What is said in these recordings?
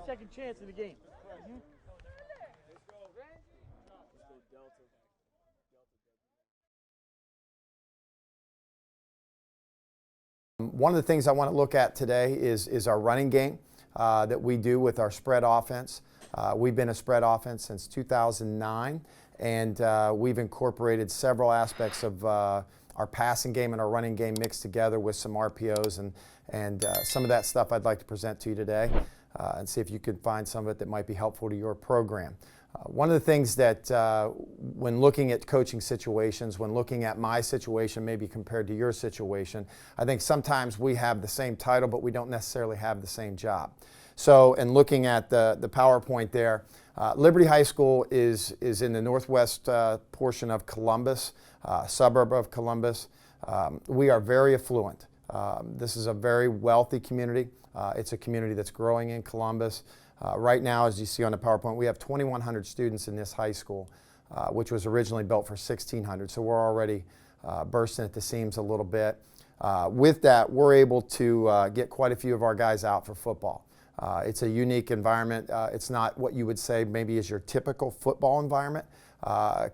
second chance in the game. One of the things I want to look at today is our running game that we do with our spread offense. We've been a spread offense since 2009, and we've incorporated several aspects of our passing game and our running game mixed together with some RPOs, and some of that stuff I'd like to present to you today and see if you could find some of it that might be helpful to your program. One of the things that when looking at coaching situations, when looking at my situation maybe compared to your situation, I think sometimes we have the same title but we don't necessarily have the same job. So in looking at the PowerPoint there, Liberty High School is in the northwest portion of Columbus, suburb of Columbus. We are very affluent. This is a very wealthy community. It's a community that's growing in Columbus. Right now, as you see on the PowerPoint, we have 2,100 students in this high school, which was originally built for 1,600. So we're already bursting at the seams a little bit. With that, we're able to get quite a few of our guys out for football. It's a unique environment. It's not what you would say maybe is your typical football environment.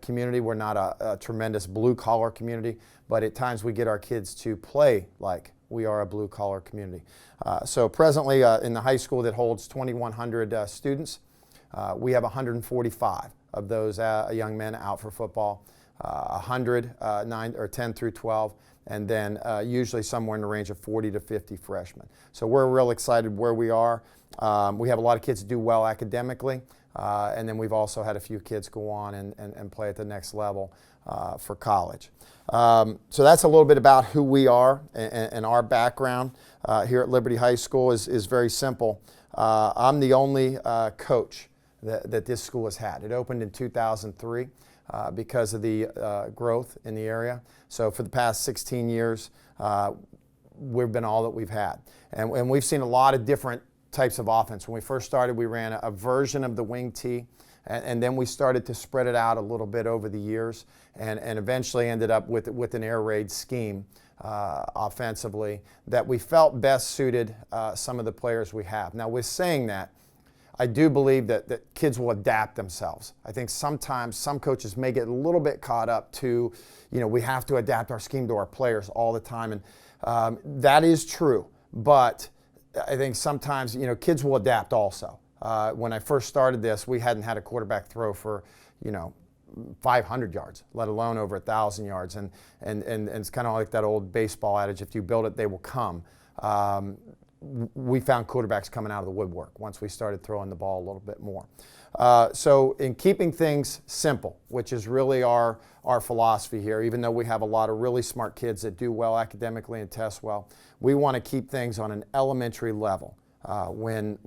Community. We're not a tremendous blue-collar community, but at times we get our kids to play like we are a blue-collar community. So presently in the high school that holds 2,100 students, we have 145 of those young men out for football, 100 9 or 10 through 12, and then usually somewhere in the range of 40 to 50 freshmen. So we're real excited where we are. We have a lot of kids that do well academically, and then we've also had a few kids go on and play at the next level for college. So that's a little bit about who we are and our background here at Liberty High School is very simple. I'm the only coach that this school has had. It opened in 2003 because of the growth in the area. So for the past 16 years, we've been all that we've had. And we've seen a lot of different types of offense. When we first started, we ran a version of the wing T, and then we started to spread it out a little bit over the years, and eventually ended up with an air raid scheme offensively that we felt best suited some of the players we have. Now, with saying that, I do believe that kids will adapt themselves. I think sometimes some coaches may get a little bit caught up to, we have to adapt our scheme to our players all the time, and that is true, but I think sometimes, kids will adapt also. When I first started this, we hadn't had a quarterback throw for, 500 yards, let alone over 1,000 yards. And it's kind of like that old baseball adage, if you build it, they will come. We found quarterbacks coming out of the woodwork once we started throwing the ball a little bit more. So in keeping things simple, which is really our philosophy here, even though we have a lot of really smart kids that do well academically and test well, we want to keep things on an elementary level when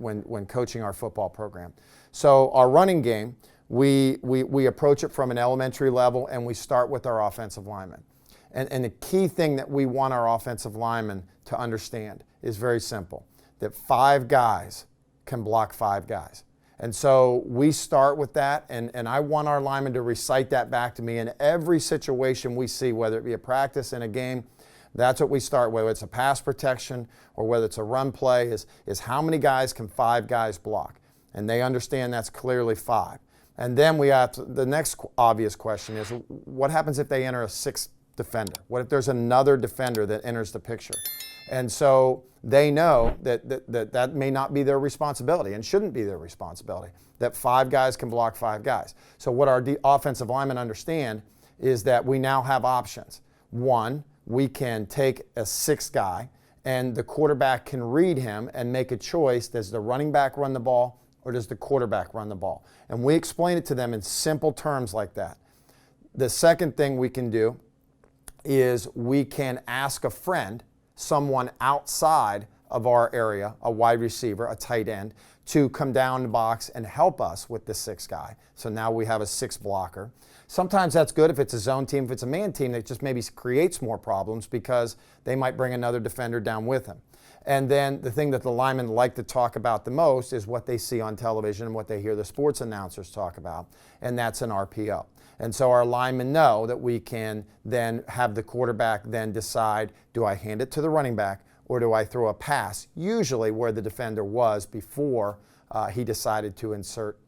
coaching our football program. So our running game, we approach it from an elementary level, and we start with our offensive linemen. And the key thing that we want our offensive linemen to understand is very simple, that 5 guys can block 5 guys. And so we start with that, and I want our linemen to recite that back to me in every situation we see, whether it be a practice, in a game. That's what we start with, whether it's a pass protection or whether it's a run play, is how many guys can 5 guys block? And they understand that's clearly 5. And then we have the next obvious question is, what happens if they enter a 6th defender? What if there's another defender that enters the picture? And so they know that may not be their responsibility and shouldn't be their responsibility, that 5 guys can block 5 guys. So what our offensive linemen understand is that we now have options. One, we can take a 6th guy, and the quarterback can read him and make a choice. Does the running back run the ball, or does the quarterback run the ball? And we explain it to them in simple terms like that. The second thing we can do is we can ask a friend, someone outside of our area, a wide receiver, a tight end, to come down the box and help us with the 6th guy. So now we have a 6th blocker. Sometimes that's good if it's a zone team. If it's a man team, it just maybe creates more problems because they might bring another defender down with them. And then the thing that the linemen like to talk about the most is what they see on television and what they hear the sports announcers talk about, and that's an RPO. And so our linemen know that we can then have the quarterback then decide, do I hand it to the running back or do I throw a pass, usually where the defender was before he decided to insert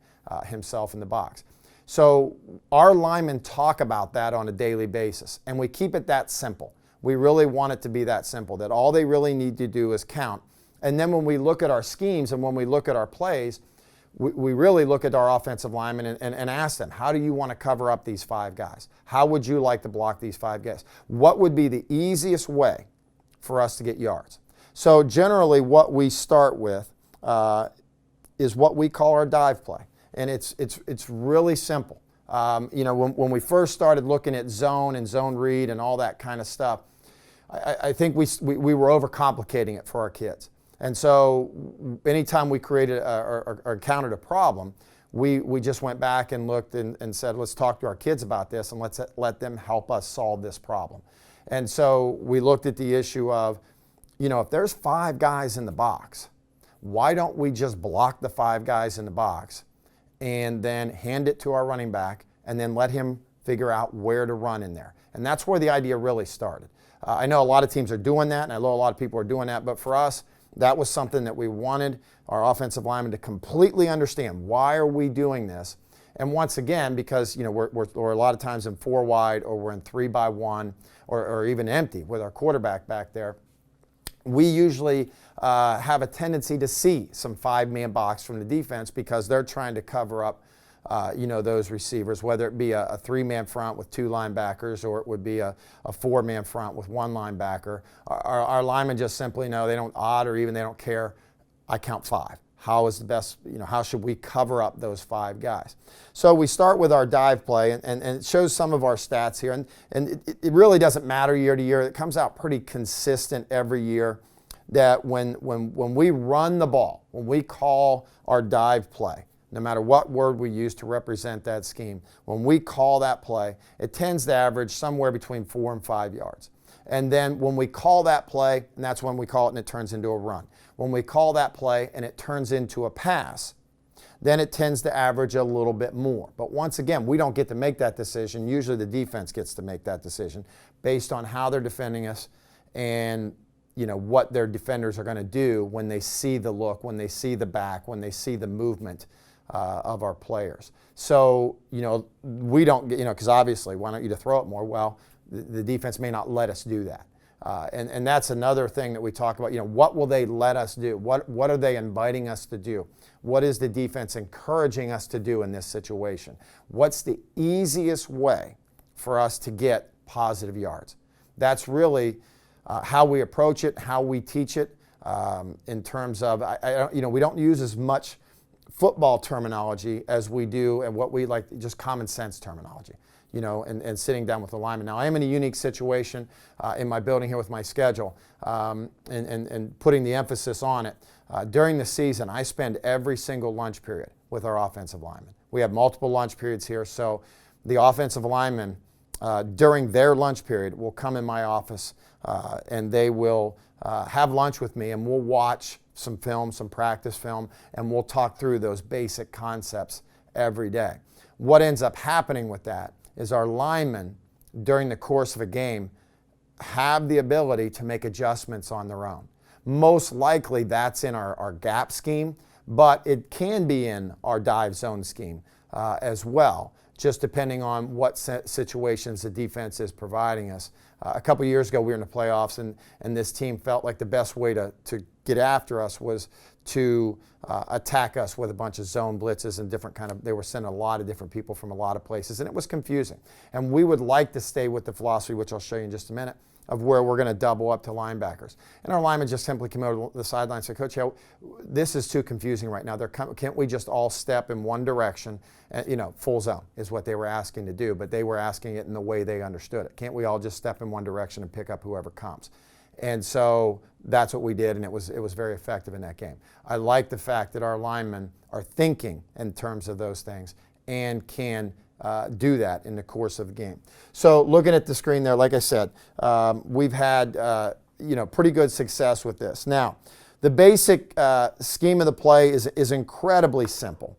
himself in the box. So our linemen talk about that on a daily basis, and we keep it that simple. We really want it to be that simple, that all they really need to do is count. And then when we look at our schemes and when we look at our plays, we really look at our offensive linemen and ask them, how do you want to cover up these 5 guys? How would you like to block these 5 guys? What would be the easiest way for us to get yards? So generally what we start with is what we call our dive play. And it's really simple. When we first started looking at zone and zone read and all that kind of stuff, I think we were overcomplicating it for our kids. And so anytime we created or encountered a problem, we just went back and looked and said, let's talk to our kids about this and let's let them help us solve this problem. And so we looked at the issue of, if there's 5 guys in the box, why don't we just block the 5 guys in the box and then hand it to our running back and then let him figure out where to run in there? And that's where the idea really started. I know a lot of teams are doing that, and I know a lot of people are doing that, but for us, that was something that we wanted our offensive linemen to completely understand. Why are we doing this? And once again, because we're a lot of times in 4 wide, or we're in 3 by 1, or even empty with our quarterback back there, we usually have a tendency to see some 5-man box from the defense because they're trying to cover up those receivers, whether it be a 3-man front with 2 linebackers, or it would be a 4-man front with 1 linebacker. Our linemen just simply know they don't odd or even they don't care. I count 5. How is the best, how should we cover up those 5 guys? So we start with our dive play, and it shows some of our stats here. And it really doesn't matter year to year. It comes out pretty consistent every year that when we run the ball, when we call our dive play, no matter what word we use to represent that scheme, when we call that play, it tends to average somewhere between 4 and 5 yards. And then when we call that play, and that's when we call it and it turns into a run. When we call that play and it turns into a pass, then it tends to average a little bit more. But once again, we don't get to make that decision. Usually the defense gets to make that decision based on how they're defending us and what their defenders are going to do when they see the look, when they see the back, when they see the movement of our players. So, we don't get, because obviously, why don't you to throw it more? Well, the defense may not let us do that. And that's another thing that we talk about. What will they let us do? What are they inviting us to do? What is the defense encouraging us to do in this situation? What's the easiest way for us to get positive yards? That's really how we approach it, how we teach it, in terms of, we don't use as much football terminology as we do and what we like, just common sense terminology, and sitting down with the lineman. Now, I am in a unique situation in my building here with my schedule, and putting the emphasis on it. During the season, I spend every single lunch period with our offensive linemen. We have multiple lunch periods here, so the offensive linemen, during their lunch period, will come in my office and they will have lunch with me, and we'll watch some film, some practice film, and we'll talk through those basic concepts every day. What ends up happening with that is our linemen, during the course of a game, have the ability to make adjustments on their own. Most likely that's in our gap scheme, but it can be in our dive zone scheme as well, just depending on what situations the defense is providing us. A couple years ago, we were in the playoffs, and this team felt like the best way to get after us was to attack us with a bunch of zone blitzes and different they were sending a lot of different people from a lot of places, and it was confusing. And we would like to stay with the philosophy, which I'll show you in just a minute, of where we're going to double up to linebackers. And our linemen just simply came over to the sideline and said, Coach, this is too confusing right now. Can't we just all step in one direction? Full zone is what they were asking to do, but they were asking it in the way they understood it. Can't we all just step in one direction and pick up whoever comes? And so that's what we did, and it was very effective in that game. I like the fact that our linemen are thinking in terms of those things and can do that in the course of the game. So looking at the screen there, like I said, we've had pretty good success with this. Now, the basic scheme of the play is incredibly simple.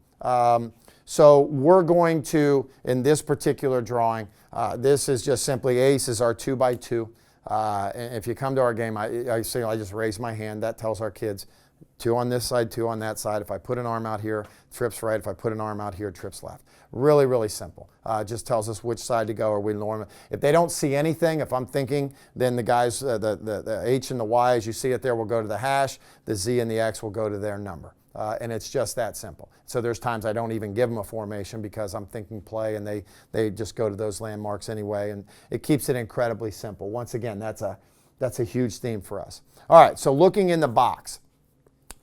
So we're going to, in this particular drawing, this is just simply ace is our 2 by 2. And if you come to our game, I just raise my hand. That tells our kids 2 on this side, 2 on that side. If I put an arm out here, trips right. If I put an arm out here, trips left. Really, really simple. Just tells us which side to go, or we norm. If they don't see anything, if I'm thinking, then the guys, the H and the Y, as you see it there, will go to the hash. The Z and the X will go to their number. And it's just that simple. So there's times I don't even give them a formation because I'm thinking play, and they just go to those landmarks anyway. And it keeps it incredibly simple. Once again, that's a huge theme for us. All right, so looking in the box,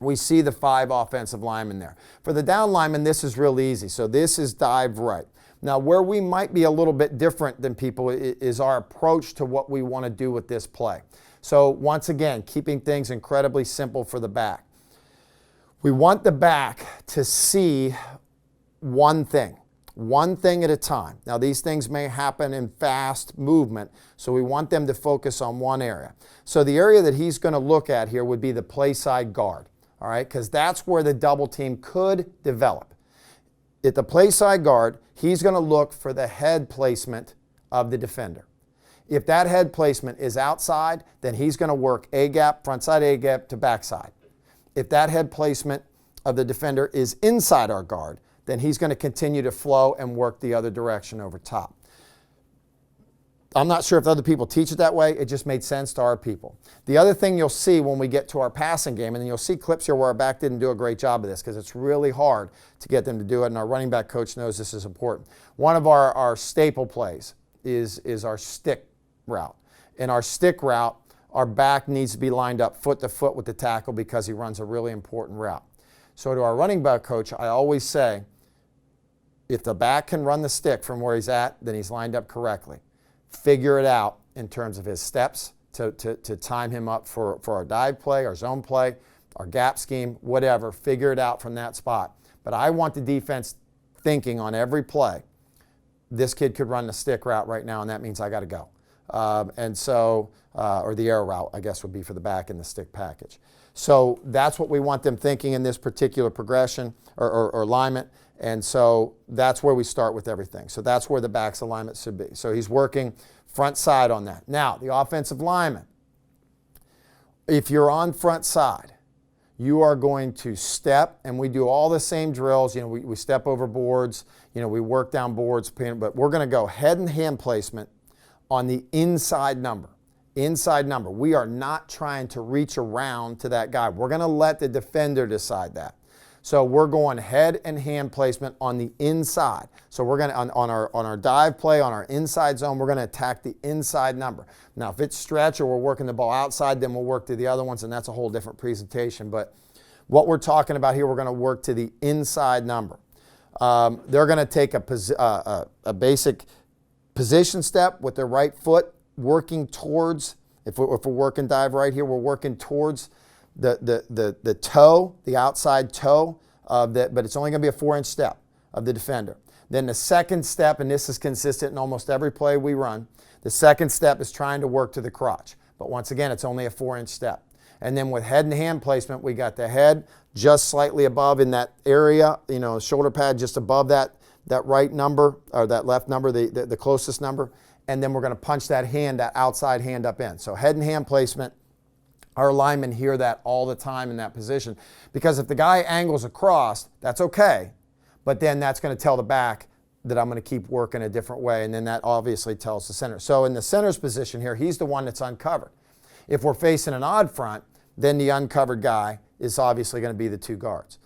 we see the 5 offensive linemen there. For the down linemen, this is real easy. So this is dive right. Now, where we might be a little bit different than people is our approach to what we want to do with this play. So once again, keeping things incredibly simple for the back. We want the back to see one thing at a time. Now, these things may happen in fast movement, so we want them to focus on one area. So the area that he's going to look at here would be the play side guard, all right, because that's where the double team could develop. At the play side guard, he's going to look for the head placement of the defender. If that head placement is outside, then he's going to work A-gap, front side A-gap to backside. If that head placement of the defender is inside our guard, then he's going to continue to flow and work the other direction over top. I'm not sure if other people teach it that way. It just made sense to our people. The other thing you'll see when we get to our passing game, and then you'll see clips here where our back didn't do a great job of this because it's really hard to get them to do it, and our running back coach knows this is important. One of our staple plays is our stick route. In our stick route, our back needs to be lined up foot to foot with the tackle because he runs a really important route. So to our running back coach, I always say, if the back can run the stick from where he's at, then he's lined up correctly. Figure it out in terms of his steps to time him up for our dive play, our zone play, our gap scheme, whatever. Figure it out from that spot. But I want the defense thinking on every play, this kid could run the stick route right now, and that means I got to go. Or the arrow route, I guess, would be for the back in the stick package. So that's what we want them thinking in this particular progression or alignment. And so that's where we start with everything. So that's where the back's alignment should be. So he's working front side on that. Now, the offensive lineman, if you're on front side, you are going to step, and we do all the same drills. You know, we step over boards, you know, we work down boards, but we're going to go head and hand placement on the inside number. Inside number. We are not trying to reach around to that guy. We're going to let the defender decide that. So we're going head and hand placement on the inside. So we're going to, on our dive play, on our inside zone, we're going to attack the inside number. Now, if it's stretch or we're working the ball outside, then we'll work to the other ones, and that's a whole different presentation. But what we're talking about here, we're going to work to the inside number. They're going to take a basic position step with their right foot, working towards, if we're working dive right here, we're working towards the toe, the outside toe of that, but it's only going to be a 4-inch step of the defender. Then the second step, and this is consistent in almost every play we run, the second step is trying to work to the crotch. But once again, it's only a 4-inch step. And then with head and hand placement, we got the head just slightly above in that area, you know, shoulder pad just above that right number, or that left number, the closest number. And then we're going to punch that hand, that outside hand up in. So head and hand placement. Our linemen hear that all the time in that position, because if the guy angles across, that's okay, but then that's going to tell the back that I'm going to keep working a different way, and then that obviously tells the center. So in the center's position here, he's the one that's uncovered. If we're facing an odd front, then the uncovered guy is obviously going to be the 2 guards.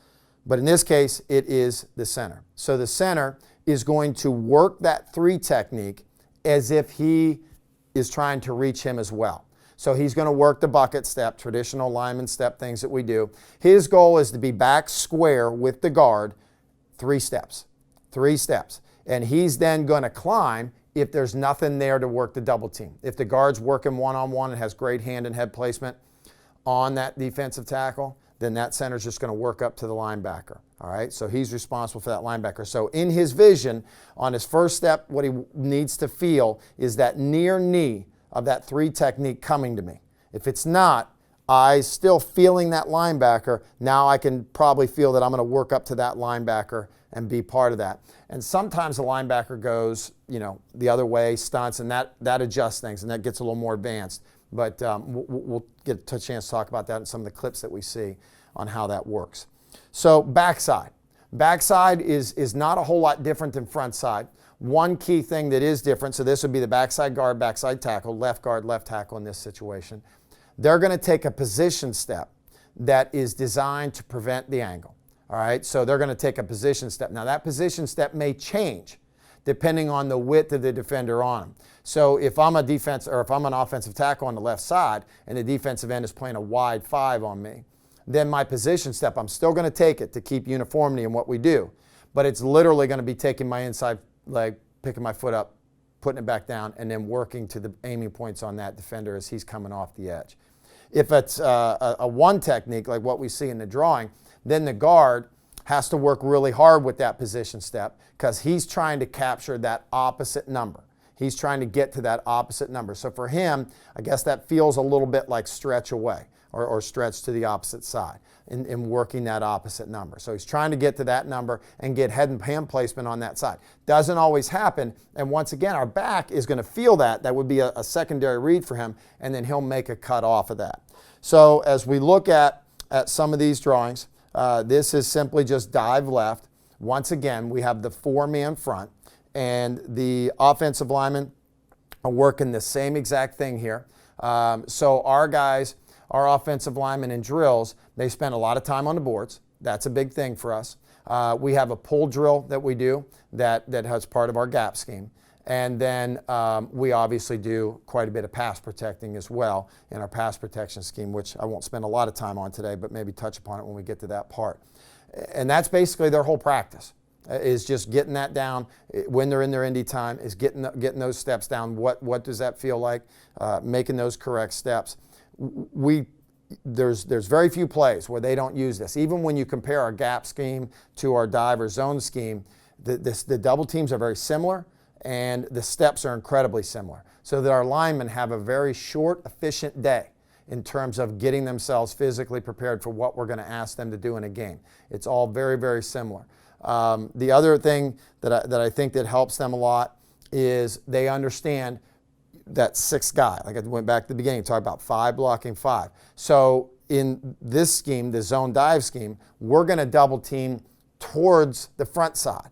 But in this case, it is the center. So the center is going to work that 3 technique as if he is trying to reach him as well. So he's going to work the bucket step, traditional lineman step things that we do. His goal is to be back square with the guard 3 steps. 3 steps. And he's then going to climb if there's nothing there to work the double team. If the guard's working one-on-one and has great hand and head placement on that defensive tackle, then that center's just going to work up to the linebacker. All right, so he's responsible for that linebacker. So in his vision, on his first step, what he needs to feel is that near knee of that 3 technique coming to me. If it's not, I still feeling that linebacker, now I can probably feel that I'm going to work up to that linebacker and be part of that. And sometimes the linebacker goes, you know, the other way, stunts, and that adjusts things, and that gets a little more advanced. But we'll get a chance to talk about that in some of the clips that we see on how that works. So backside. Backside is not a whole lot different than front side. One key thing that is different, so this would be the backside guard, backside tackle, left guard, left tackle in this situation. They're going to take a position step that is designed to prevent the angle. All right, so they're going to take a position step. Now that position step may change depending on the width of the defender on them. So if I'm a defense, or if I'm an offensive tackle on the left side and the defensive end is playing a wide 5 on me, then my position step, I'm still going to take it to keep uniformity in what we do. But it's literally going to be taking my inside leg, picking my foot up, putting it back down, and then working to the aiming points on that defender as he's coming off the edge. If it's a one technique like what we see in the drawing, then the guard has to work really hard with that position step because he's trying to capture that opposite number. He's trying to get to that opposite number. So for him, I guess that feels a little bit like stretch away or stretch to the opposite side in working that opposite number. So he's trying to get to that number and get head and hand placement on that side. Doesn't always happen. And once again, our back is going to feel that. That would be a secondary read for him, and then he'll make a cut off of that. So as we look at some of these drawings, this is simply just dive left. Once again, we have the 4-man front, and the offensive linemen are working the same exact thing here. So our guys, our offensive linemen in drills, they spend a lot of time on the boards. That's a big thing for us. We have a pull drill that we do that has part of our gap scheme. And then we obviously do quite a bit of pass protecting as well in our pass protection scheme, which I won't spend a lot of time on today, but maybe touch upon it when we get to that part. And that's basically their whole practice, is just getting that down when they're in their indie time, is getting those steps down. What does that feel like? Making those correct steps. There's very few plays where they don't use this. Even when you compare our gap scheme to our dive or zone scheme, the double teams are very similar, and the steps are incredibly similar, so that our linemen have a very short, efficient day in terms of getting themselves physically prepared for what we're going to ask them to do in a game. It's all very, very similar. The other thing that I think that helps them a lot is they understand that 6th guy. Like I went back to the beginning, talked about 5 blocking 5. So in this scheme, the zone dive scheme, we're going to double team towards the front side.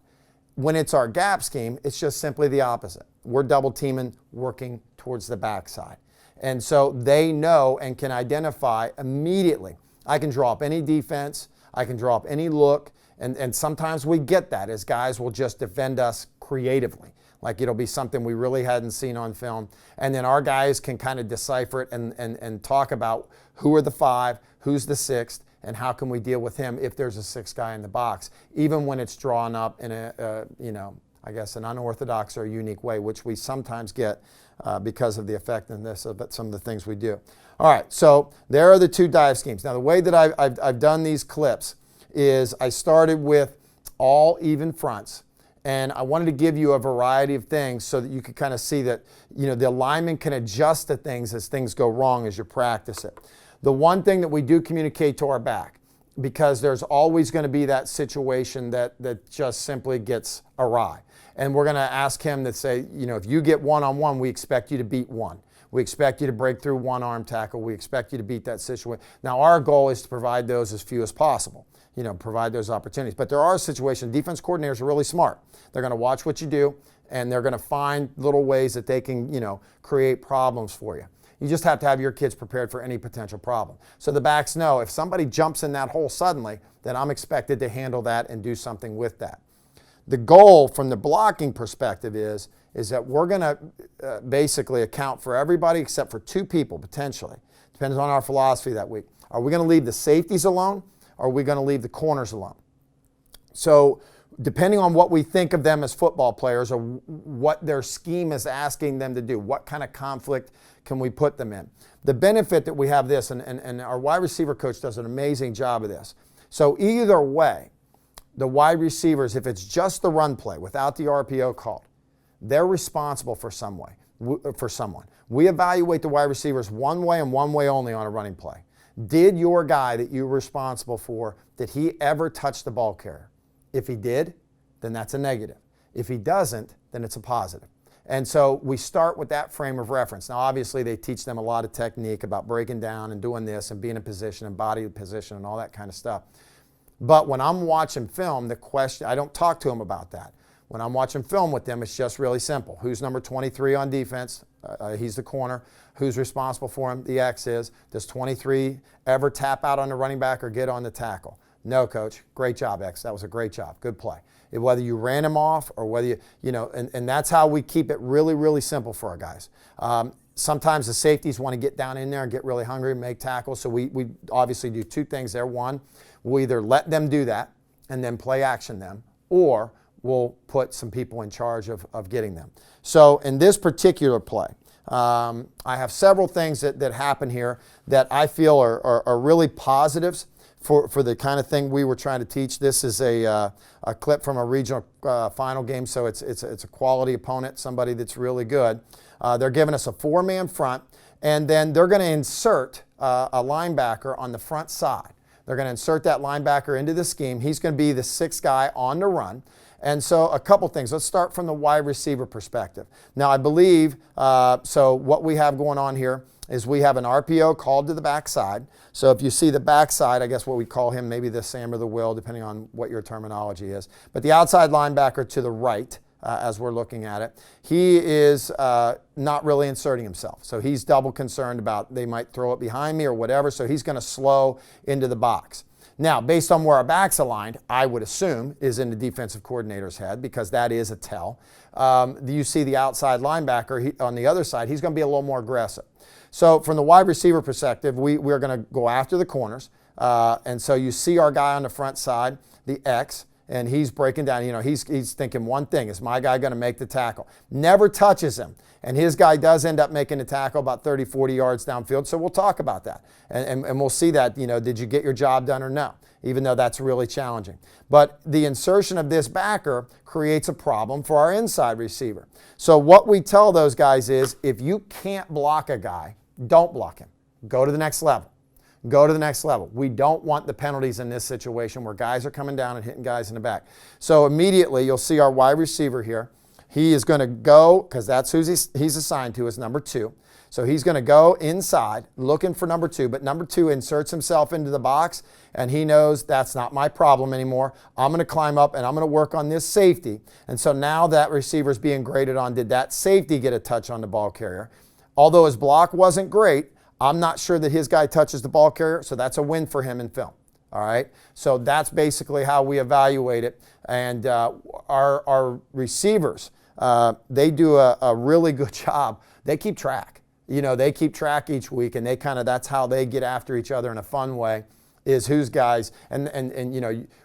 When it's our gap scheme, it's just simply the opposite. We're double teaming, working towards the backside. And so they know and can identify immediately. I can draw up any defense, I can draw up any look, and sometimes we get that as guys will just defend us creatively. Like it'll be something we really hadn't seen on film. And then our guys can kind of decipher it and talk about who are the 5, who's the 6th, and how can we deal with him if there's a 6th guy in the box, even when it's drawn up in a I guess an unorthodox or unique way, which we sometimes get because of the effectiveness of some of the things we do. All right, so there are the 2 dive schemes. Now the way that I've done these clips is I started with all even fronts, and I wanted to give you a variety of things so that you could kind of see that the lineman can adjust to things as things go wrong as you practice it. The one thing that we do communicate to our back, because there's always going to be that situation that just simply gets awry. And we're going to ask him to say, if you get one-on-one, we expect you to beat 1. We expect you to break through 1 arm tackle. We expect you to beat that situation. Now, our goal is to provide those as few as possible, provide those opportunities. But there are situations, defense coordinators are really smart. They're going to watch what you do, and they're going to find little ways that they can, create problems for you. You just have to have your kids prepared for any potential problem. So the backs know if somebody jumps in that hole suddenly, then I'm expected to handle that and do something with that. The goal from the blocking perspective is that we're going to basically account for everybody except for 2 people potentially. Depends on our philosophy that week. Are we going to leave the safeties alone, or are we going to leave the corners alone? So depending on what we think of them as football players or what their scheme is asking them to do, what kind of conflict can we put them in? The benefit that we have this, and our wide receiver coach does an amazing job of this. So either way, the wide receivers, if it's just the run play without the RPO called, they're responsible for someone. We evaluate the wide receivers one way and one way only on a running play. Did your guy that you were responsible for, did he ever touch the ball carrier? If he did, then that's a negative. If he doesn't, then it's a positive. And so we start with that frame of reference. Now, obviously, they teach them a lot of technique about breaking down and doing this and being in position and body position and all that kind of stuff. But when I'm watching film, the question, I don't talk to them about that. When I'm watching film with them, it's just really simple. Who's number 23 on defense? He's the corner. Who's responsible for him? The X is. Does 23 ever tap out on the running back or get on the tackle? No, coach. Great job, X. That was a great job. Good play. Whether you ran him off or whether and that's how we keep it really, really simple for our guys. Sometimes the safeties want to get down in there and get really hungry and make tackles. So we obviously do two things there. One, we'll either let them do that and then play action them, or we'll put some people in charge of getting them. So in this particular play, I have several things that happen here that I feel are really positives for the kind of thing we were trying to teach. This is a clip from a regional final game, so it's a quality opponent, somebody that's really good. They're giving us a 4-man front, and then they're going to insert a linebacker on the front side. They're going to insert that linebacker into the scheme. He's going to be the 6th guy on the run. And so a couple things. Let's start from the wide receiver perspective. Now, I believe, so what we have going on here is we have an RPO called to the backside. So if you see the backside, I guess what we call him, maybe the Sam or the Will, depending on what your terminology is. But the outside linebacker to the right, as we're looking at it, he is not really inserting himself. So he's double concerned about they might throw it behind me or whatever, so he's going to slow into the box. Now, based on where our back's aligned, I would assume is in the defensive coordinator's head, because that is a tell. You see the outside linebacker on the other side, he's going to be a little more aggressive. So from the wide receiver perspective, we're going to go after the corners. And so you see our guy on the front side, the X, and he's breaking down. He's thinking one thing: is my guy going to make the tackle? Never touches him. And his guy does end up making the tackle about 30, 40 yards downfield. So we'll talk about that. And we'll see that, did you get your job done or no? Even though that's really challenging. But the insertion of this backer creates a problem for our inside receiver. So what we tell those guys is, if you can't block a guy, don't block him. Go to the next level. Go to the next level. We don't want the penalties in this situation where guys are coming down and hitting guys in the back. So immediately you'll see our wide receiver here. He is going to go, because that's who he's assigned to, is number 2. So he's going to go inside looking for number 2, but number 2 inserts himself into the box, and he knows that's not my problem anymore. I'm going to climb up and I'm going to work on this safety. And so now that receiver's being graded on, did that safety get a touch on the ball carrier? Although his block wasn't great, I'm not sure that his guy touches the ball carrier, so that's a win for him in film. All right, so that's basically how we evaluate it. And our receivers, they do a really good job. They keep track. They keep track each week, and that's how they get after each other in a fun way, is whose guys, and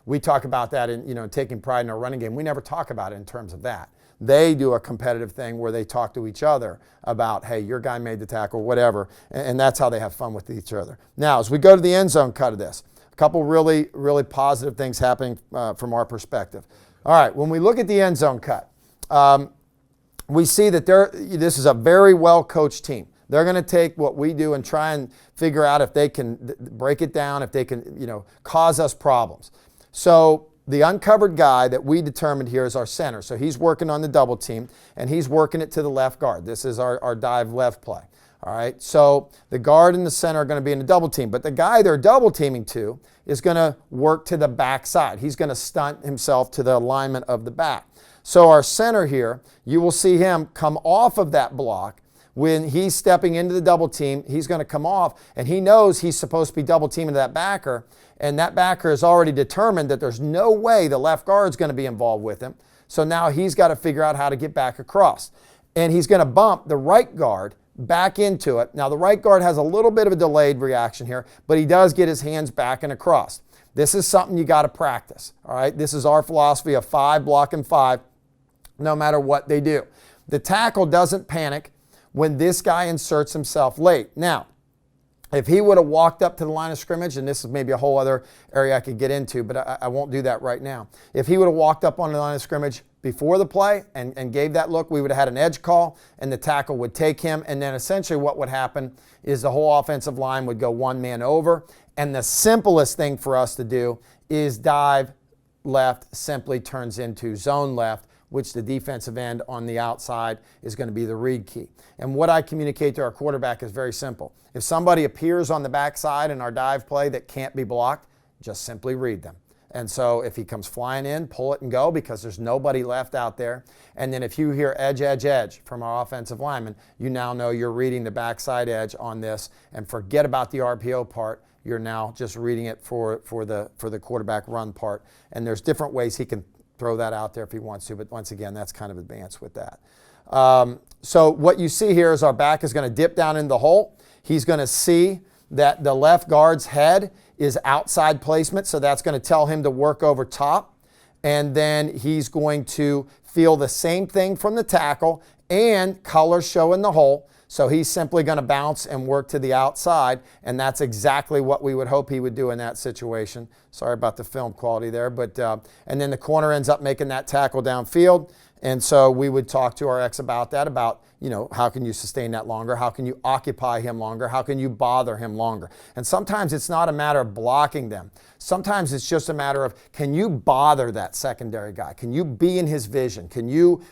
we talk about that in, taking pride in our running game. We never talk about it in terms of that. They do a competitive thing where they talk to each other about, hey, your guy made the tackle, whatever, and that's how they have fun with each other. Now, as we go to the end zone cut of this, a couple really, really positive things happening from our perspective. All right, when we look at the end zone cut, we see that this is a very well-coached team. They're going to take what we do and try and figure out if they can break it down, if they can, cause us problems. So the uncovered guy that we determined here is our center. So he's working on the double team, and he's working it to the left guard. This is our dive left play. All right, so the guard and the center are going to be in the double team, but the guy they're double teaming to is going to work to the back side. He's going to stunt himself to the alignment of the back. So our center here, you will see him come off of that block. When he's stepping into the double team, he's going to come off, and he knows he's supposed to be double teaming that backer, and that backer has already determined that there's no way the left guard's going to be involved with him. So now he's got to figure out how to get back across. And he's going to bump the right guard back into it. Now the right guard has a little bit of a delayed reaction here, but he does get his hands back and across. This is something you got to practice. All right, this is our philosophy of 5 blocking 5, no matter what they do. The tackle doesn't panic when this guy inserts himself late. Now, if he would have walked up to the line of scrimmage, and this is maybe a whole other area I could get into, but I won't do that right now. If he would have walked up on the line of scrimmage before the play and gave that look, we would have had an edge call, and the tackle would take him, and then essentially what would happen is the whole offensive line would go one man over, and the simplest thing for us to do is dive left simply turns into zone left, which the defensive end on the outside is going to be the read key. And what I communicate to our quarterback is very simple. If somebody appears on the backside in our dive play that can't be blocked, just simply read them. And so if he comes flying in, pull it and go, because there's nobody left out there. And then if you hear edge, edge, edge from our offensive lineman, you now know you're reading the backside edge on this, and forget about the RPO part. You're now just reading it for the quarterback run part. And there's different ways he can throw that out there if he wants to, but once again, that's kind of advanced with that. So what you see here is our back is going to dip down in the hole. He's going to see that the left guard's head is outside placement, so that's going to tell him to work over top. And then he's going to feel the same thing from the tackle and color show in the hole. So he's simply going to bounce and work to the outside, and that's exactly what we would hope he would do in that situation. Sorry about the film quality there, but and then the corner ends up making that tackle downfield. And so we would talk to our ex about that, about, you know, how can you sustain that longer? How can you occupy him longer? How can you bother him longer? And sometimes it's not a matter of blocking them. Sometimes it's just a matter of, can you bother that secondary guy? Can you be in his vision? Can you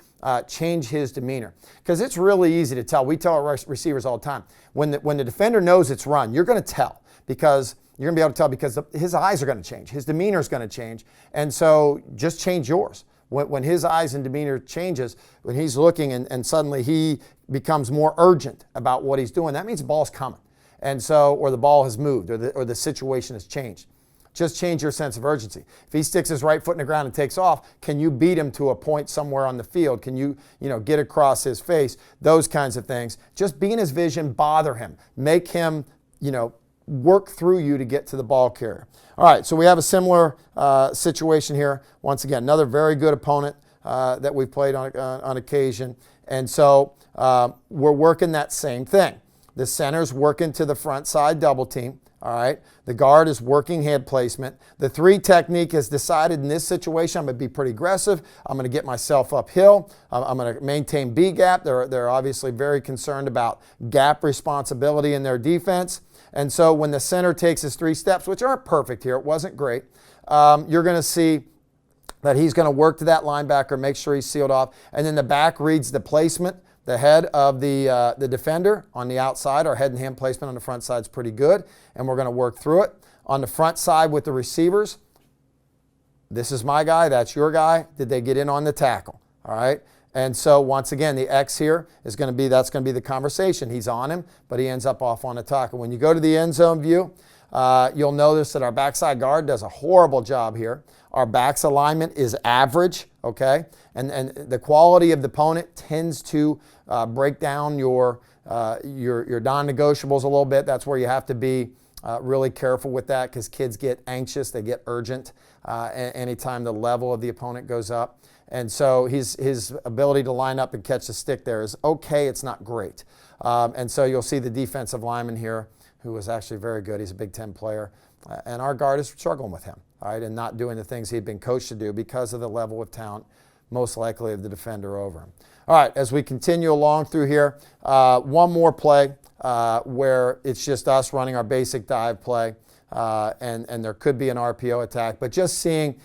change his demeanor? Because it's really easy to tell. We tell our receivers all the time, when the defender knows it's run, you're going to tell, because you're going to be able to tell, because his eyes are going to change. His demeanor is going to change. And so just change yours. When his eyes and demeanor changes, when he's looking and suddenly he becomes more urgent about what he's doing, that means the ball's coming. And so, or the ball has moved, or the situation has changed. Just change your sense of urgency. If he sticks his right foot in the ground and takes off, can you beat him to a point somewhere on the field? Can you get across his face? Those kinds of things. Just be in his vision, bother him. Make him, work through you to get to the ball carrier. All right, so we have a similar situation here. Once again, another very good opponent that we've played on occasion. And so we're working that same thing. The center's working to the front side double team. All right, the guard is working head placement. The 3 technique is decided in this situation. I'm going to be pretty aggressive. I'm going to get myself uphill. I'm going to maintain B gap. They're obviously very concerned about gap responsibility in their defense. And so when the center takes his 3 steps, which aren't perfect here, it wasn't great, you're going to see that he's going to work to that linebacker, make sure he's sealed off, and then the back reads the placement. The head of the defender on the outside, our head and hand placement on the front side is pretty good, and we're going to work through it. On the front side with the receivers, this is my guy, that's your guy. Did they get in on the tackle? All right. And so once again, the X here is going to be, that's going to be the conversation. He's on him, but he ends up off on the tackle. When you go to the end zone view, you'll notice that our backside guard does a horrible job here. Our backs alignment is average, okay? And the quality of the opponent tends to break down your non-negotiables a little bit. That's where you have to be really careful with that, because kids get anxious, they get urgent anytime the level of the opponent goes up. And so his ability to line up and catch the stick there is okay, it's not great. And so you'll see the defensive lineman here, who was actually very good. He's a Big Ten player. And our guard is struggling with him, all right, and not doing the things he'd been coached to do because of the level of talent, most likely, of the defender over him. All right, as we continue along through here, one more play where it's just us running our basic dive play, and there could be an RPO attack, but just seeing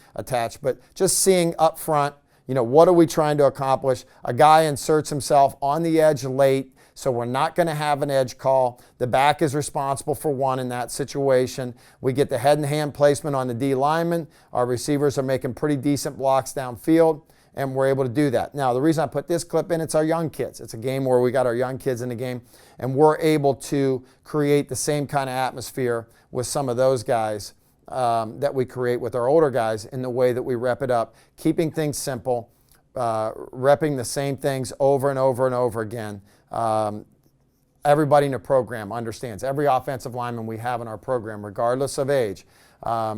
up front, what are we trying to accomplish? A guy inserts himself on the edge late, so we're not going to have an edge call. The back is responsible for one in that situation. We get the head and hand placement on the D lineman. Our receivers are making pretty decent blocks downfield, and we're able to do that. Now, the reason I put this clip in, it's our young kids. It's a game where we got our young kids in the game, and we're able to create the same kind of atmosphere with some of those guys that we create with our older guys in the way that we rep it up, keeping things simple, repping the same things over and over and over again. Everybody in the program understands. Every offensive lineman we have in our program, regardless of age,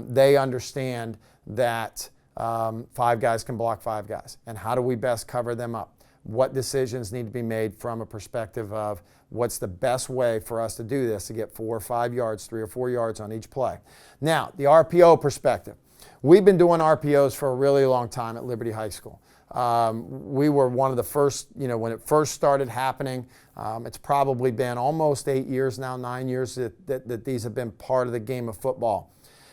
they understand that 5 guys can block 5 guys. And how do we best cover them up? What decisions need to be made from a perspective of what's the best way for us to do this to get 4 or 5 yards, 3 or 4 yards on each play. Now, the RPO perspective. We've been doing RPOs for a really long time at Liberty High School. We were one of the first, when it first started happening. It's probably been almost 8 years now, 9 years that these have been part of the game of football.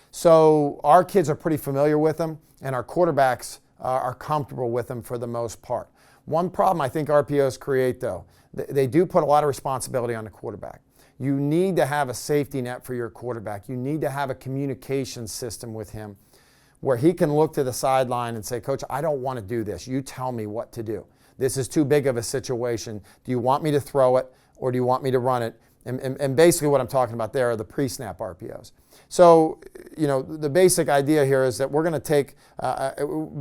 So our kids are pretty familiar with them, and our quarterbacks are comfortable with them for the most part. One problem I think RPOs create, though, they do put a lot of responsibility on the quarterback. You need to have a safety net for your quarterback. You need to have a communication system with him where he can look to the sideline and say, Coach, I don't want to do this. You tell me what to do. This is too big of a situation. Do you want me to throw it or do you want me to run it? And basically what I'm talking about there are the pre-snap RPOs. So, the basic idea here is that we're going to take,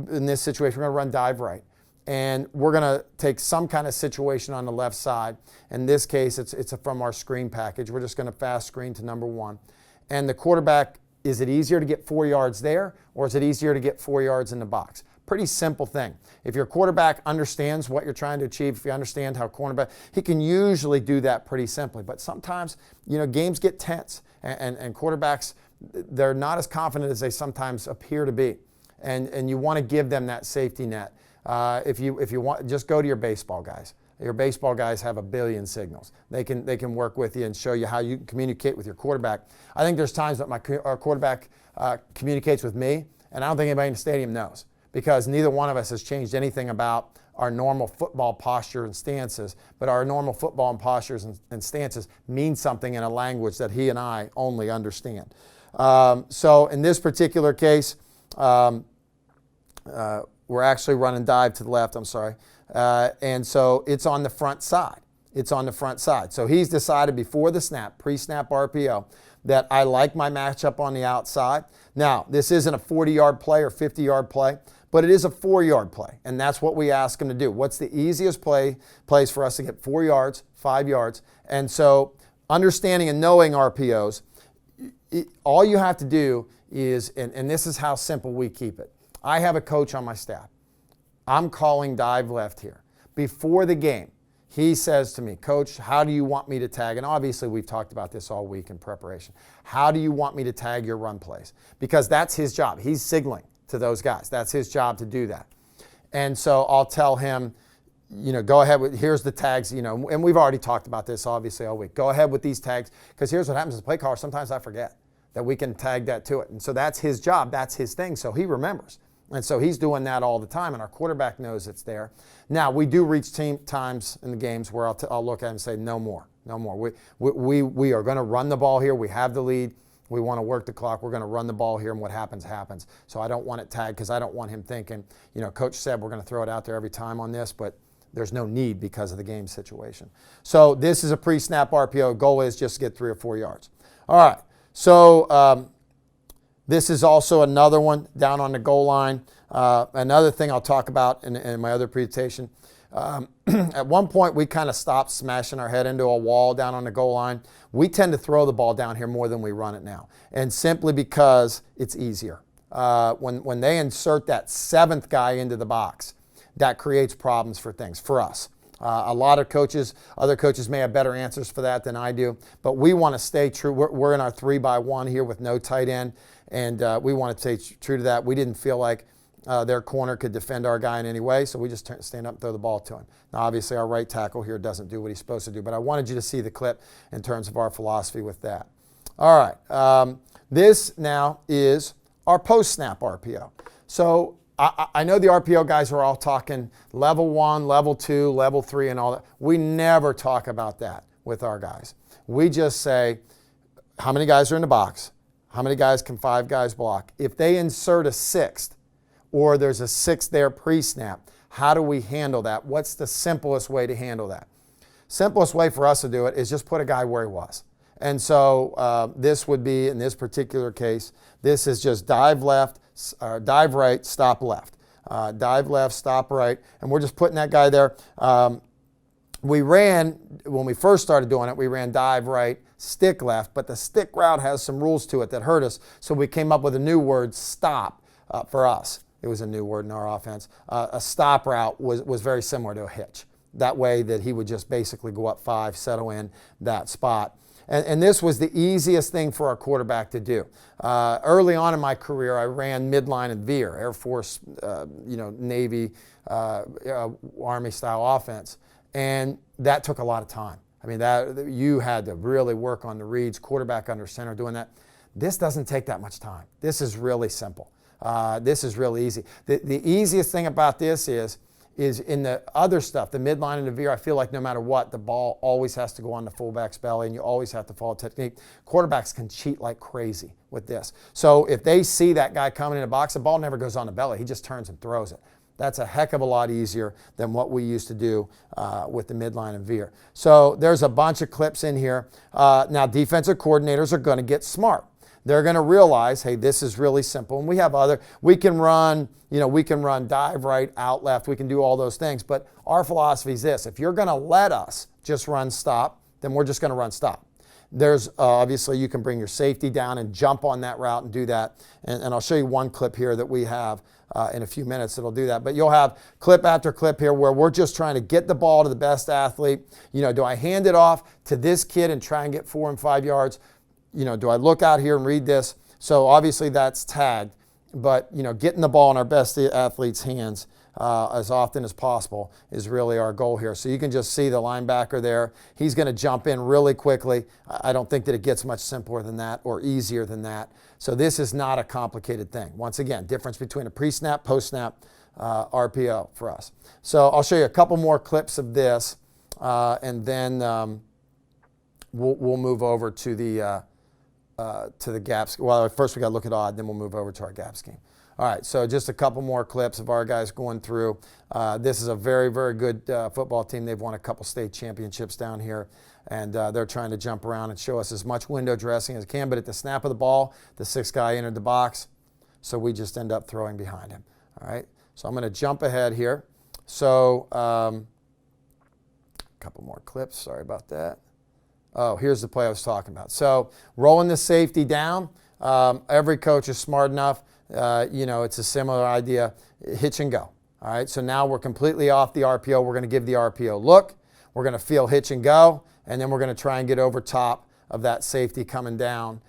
in this situation, we're going to run dive right. And we're going to take some kind of situation on the left side. In this case, it's from our screen package. We're just going to fast screen to number 1. And the quarterback, is it easier to get 4 yards there, or is it easier to get 4 yards in the box? Pretty simple thing. If your quarterback understands what you're trying to achieve, if you understand how cornerback, he can usually do that pretty simply. But sometimes, games get tense, and quarterbacks, they're not as confident as they sometimes appear to be. And you want to give them that safety net. If you want, just go to your baseball guys. Your baseball guys have a billion signals. They can work with you and show you how you communicate with your quarterback. I think there's times that our quarterback communicates with me, and I don't think anybody in the stadium knows, because neither one of us has changed anything about our normal football posture and stances, but our normal football and postures and stances mean something in a language that he and I only understand. So in this particular case, we're actually running dive to the left, I'm sorry. And so it's on the front side. It's on the front side. So he's decided before the snap, pre-snap RPO, that I like my matchup on the outside. Now, this isn't a 40-yard play or 50-yard play, but it is a 4-yard play, and that's what we ask him to do. What's the easiest place for us to get 4 yards, 5 yards? And so understanding and knowing RPOs, all you have to do is, and this is how simple we keep it. I have a coach on my staff. I'm calling dive left here. Before the game, he says to me, Coach, how do you want me to tag? And obviously we've talked about this all week in preparation. How do you want me to tag your run plays? Because that's his job. He's signaling to those guys. That's his job to do that. And so I'll tell him, go ahead with, here's the tags, and we've already talked about this obviously all week. Go ahead with these tags, because here's what happens as a play caller. Sometimes I forget that we can tag that to it. And so that's his job. That's his thing. So he remembers. And so he's doing that all the time, and our quarterback knows it's there. Now, we do reach times in the games where I'll look at him and say, no more, no more. We are going to run the ball here. We have the lead. We want to work the clock. We're going to run the ball here, and what happens, happens. So I don't want it tagged, because I don't want him thinking, Coach said we're going to throw it out there every time on this, but there's no need because of the game situation. So this is a pre-snap RPO. Goal is just to get 3 or 4 yards. All right, so this is also another one down on the goal line. Another thing I'll talk about in my other presentation. At one point, we kind of stopped smashing our head into a wall down on the goal line. We tend to throw the ball down here more than we run it now, and simply because it's easier. When they insert that 7th guy into the box, that creates problems for us. A lot of coaches, other coaches may have better answers for that than I do, but we want to stay true. We're in our 3-by-1 here with no tight end, and we want to stay true to that. We didn't feel like their corner could defend our guy in any way, so we just stand up and throw the ball to him. Now, obviously, our right tackle here doesn't do what he's supposed to do, but I wanted you to see the clip in terms of our philosophy with that. All right, this now is our post-snap RPO. So I know the RPO guys are all talking level 1, level 2, level 3, and all that. We never talk about that with our guys. We just say, how many guys are in the box? How many guys can 5 guys block? If they insert a 6th, or there's a 6th there pre-snap, how do we handle that? What's the simplest way to handle that? Simplest way for us to do it is just put a guy where he was. And so this would be, in this particular case, this is just dive left, dive right, stop left. Dive left, stop right, and we're just putting that guy there. We ran, when we first started doing it, we ran dive right, stick left, but the stick route has some rules to it that hurt us, so we came up with a new word, stop, for us. It was a new word in our offense. A stop route was very similar to a hitch. That way that he would just basically go up 5, settle in that spot. And this was the easiest thing for our quarterback to do. Early on in my career, I ran midline and veer, Air Force, Navy, Army-style offense. And that took a lot of time. I mean, you had to really work on the reads, quarterback under center, doing that. This doesn't take that much time. This is really simple. This is really easy. The easiest thing about this is in the other stuff, the midline and the veer, I feel like no matter what, the ball always has to go on the fullback's belly and you always have to follow technique. Quarterbacks can cheat like crazy with this. So if they see that guy coming in a box, the ball never goes on the belly. He just turns and throws it. That's a heck of a lot easier than what we used to do with the midline and veer. So there's a bunch of clips in here. Now defensive coordinators are going to get smart. They're going to realize, hey, this is really simple. And we can run dive right, out left. We can do all those things. But our philosophy is this. If you're going to let us just run stop, then we're just going to run stop. There's obviously you can bring your safety down and jump on that route and do that. And I'll show you one clip here that we have in a few minutes that'll do that. But you'll have clip after clip here where we're just trying to get the ball to the best athlete. Do I hand it off to this kid and try and get 4 and 5 yards? Do I look out here and read this? So obviously that's tagged, but getting the ball in our best athlete's hands as often as possible is really our goal here. So you can just see the linebacker there. He's going to jump in really quickly. I don't think that it gets much simpler than that or easier than that. So this is not a complicated thing. Once again, difference between a pre-snap, post-snap RPO for us. So I'll show you a couple more clips of this, and then we'll move over to the gap scheme. Well, first we got to look at odd, then we'll move over to our gap scheme. All right, so just a couple more clips of our guys going through. This is a very, very good football team. They've won a couple state championships down here, and they're trying to jump around and show us as much window dressing as can. But at the snap of the ball, the 6th guy entered the box, so we just end up throwing behind him. All right, so I'm going to jump ahead here. So a couple more clips. Sorry about that. Oh, here's the play I was talking about. So rolling the safety down, every coach is smart enough. It's a similar idea, hitch and go. All right, so now we're completely off the RPO. We're going to give the RPO look. We're going to feel hitch and go, and then we're going to try and get over top of that safety coming down.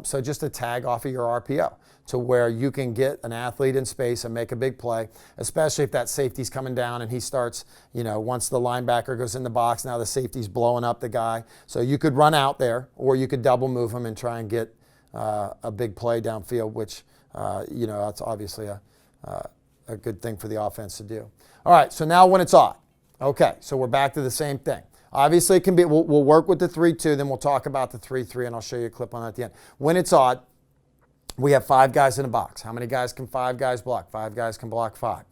So just a tag off of your RPO to where you can get an athlete in space and make a big play, especially if that safety's coming down and he starts, once the linebacker goes in the box, now the safety's blowing up the guy. So you could run out there or you could double move him and try and get a big play downfield, which, that's obviously a good thing for the offense to do. All right, so now when it's odd. Okay, so we're back to the same thing. Obviously, it can be. We'll work with the 3-2, then we'll talk about the 3-3, and I'll show you a clip on that at the end. When it's odd, we have 5 guys in a box. How many guys can 5 guys block? 5 guys can block 5.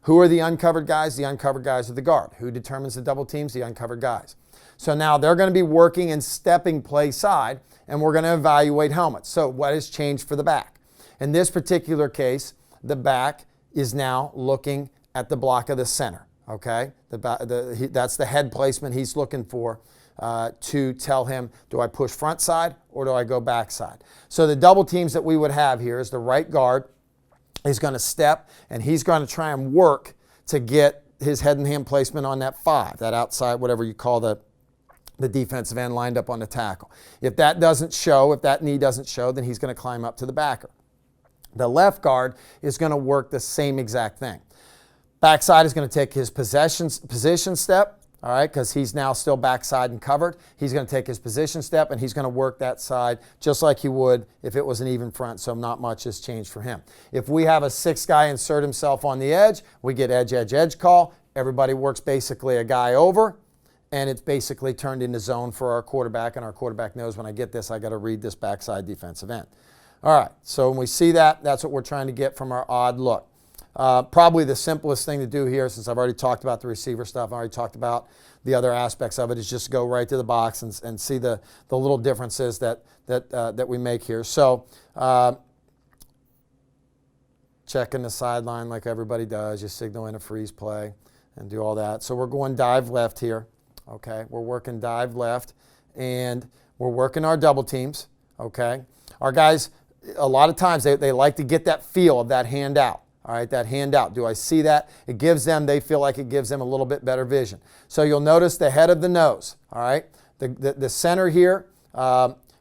Who are the uncovered guys? The uncovered guys are the guard. Who determines the double teams? The uncovered guys. So now they're going to be working and stepping play side, and we're going to evaluate helmets. So what has changed for the back? In this particular case, the back is now looking at the block of the center. Okay, that's the head placement he's looking for to tell him, do I push front side or do I go back side? So the double teams that we would have here is the right guard is going to step and he's going to try and work to get his head and hand placement on that 5, that outside, whatever you call the defensive end lined up on the tackle. If that doesn't show, if that knee doesn't show, then he's going to climb up to the backer. The left guard is going to work the same exact thing. Backside is going to take his position step, all right, because he's now still backside and covered. He's going to take his position step, and he's going to work that side just like he would if it was an even front, so not much has changed for him. If we have a 6th guy insert himself on the edge, we get edge call. Everybody works basically a guy over, and it's basically turned into zone for our quarterback, and our quarterback knows when I get this, I got to read this backside defensive end. All right, so when we see that, that's what we're trying to get from our odd look. Probably the simplest thing to do here, since I've already talked about the receiver stuff, I've already talked about the other aspects of it, is just go right to the box and see the little differences that we make here. So checking the sideline like everybody does, you signal in a freeze play and do all that. So we're going dive left here. Okay, we're working dive left, and we're working our double teams. Okay, our guys, a lot of times they like to get that feel of that hand out. All right, that hand out. Do I see that? It gives them, they feel like it gives them a little bit better vision. So you'll notice the head of the nose, all right? The center here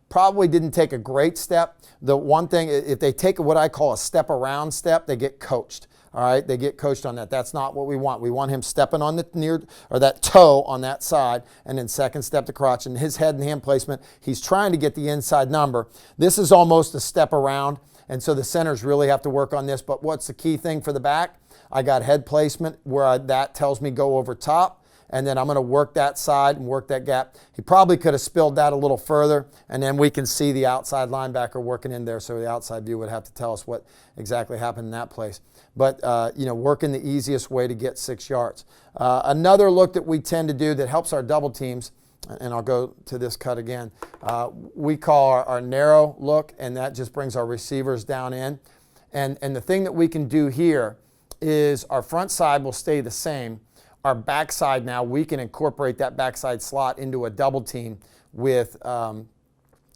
probably didn't take a great step. The one thing, if they take what I call a step around step, they get coached. All right, they get coached on that. That's not what we want. We want him stepping on the near, or that toe on that side, and then second step to crotch. And his head and hand placement, he's trying to get the inside number. This is almost a step around. And so the centers really have to work on this. But what's the key thing for the back? I got head placement where that tells me go over top. And then I'm going to work that side and work that gap. He probably could have spilled that a little further, and then we can see the outside linebacker working in there, so the outside view would have to tell us what exactly happened in that place. But, working the easiest way to get 6 yards. Another look that we tend to do that helps our double teams, and I'll go to this cut again, we call our narrow look, and that just brings our receivers down in. And the thing that we can do here is our front side will stay the same. Our backside now, we can incorporate that backside slot into a double team with the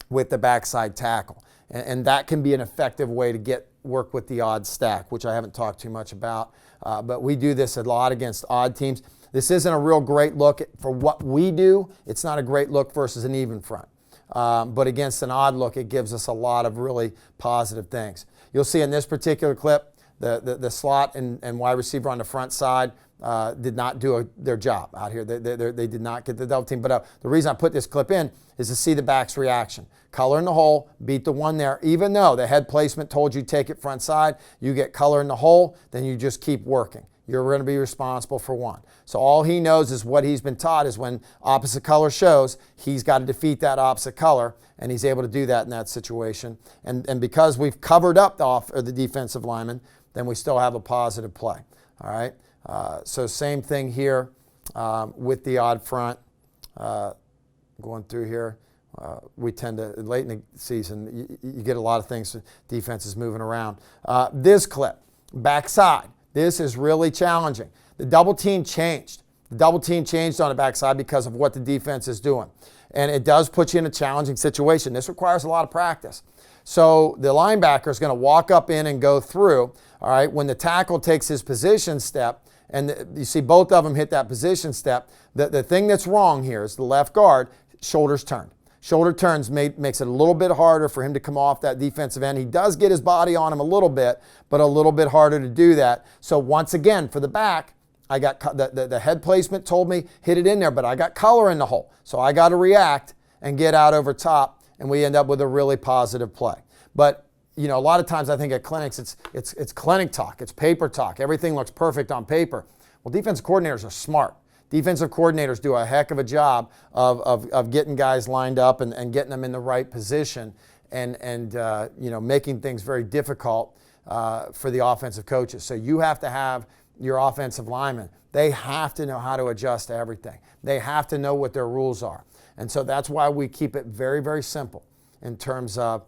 backside tackle. And that can be an effective way to work with the odd stack, which I haven't talked too much about. But we do this a lot against odd teams. This isn't a real great look for what we do. It's not a great look versus an even front. But against an odd look, it gives us a lot of really positive things. You'll see in this particular clip, the slot and wide receiver on the front side did not do their job out here. They did not get the double team. But the reason I put this clip in is to see the back's reaction. Color in the hole, beat the one there. Even though the head placement told you take it front side, you get color in the hole, then you just keep working. You're going to be responsible for one. So all he knows is what he's been taught is when opposite color shows, he's got to defeat that opposite color, and he's able to do that in that situation. And because we've covered up the defensive lineman, then we still have a positive play. All right. So same thing here with the odd front. Going through here, we tend to, late in the season, you get a lot of things, defenses moving around. This clip, backside, this is really challenging. The double team changed. The double team changed on the backside because of what the defense is doing. And it does put you in a challenging situation. This requires a lot of practice. So the linebacker is going to walk up in and go through. All right, when the tackle takes his position step, and you see both of them hit that position step, the thing that's wrong here is the left guard, shoulders turned. Shoulder turns makes it a little bit harder for him to come off that defensive end. He does get his body on him a little bit, but a little bit harder to do that. So once again, for the back, I got the head placement told me hit it in there, but I got color in the hole. So I got to react and get out over top, and we end up with a really positive play. But a lot of times I think at clinics it's clinic talk, it's paper talk. Everything looks perfect on paper. Well, defensive coordinators are smart. Defensive coordinators do a heck of a job of getting guys lined up and getting them in the right position and making things very difficult for the offensive coaches. So you have to have your offensive linemen. They have to know how to adjust to everything. They have to know what their rules are. And so that's why we keep it very, very simple in terms of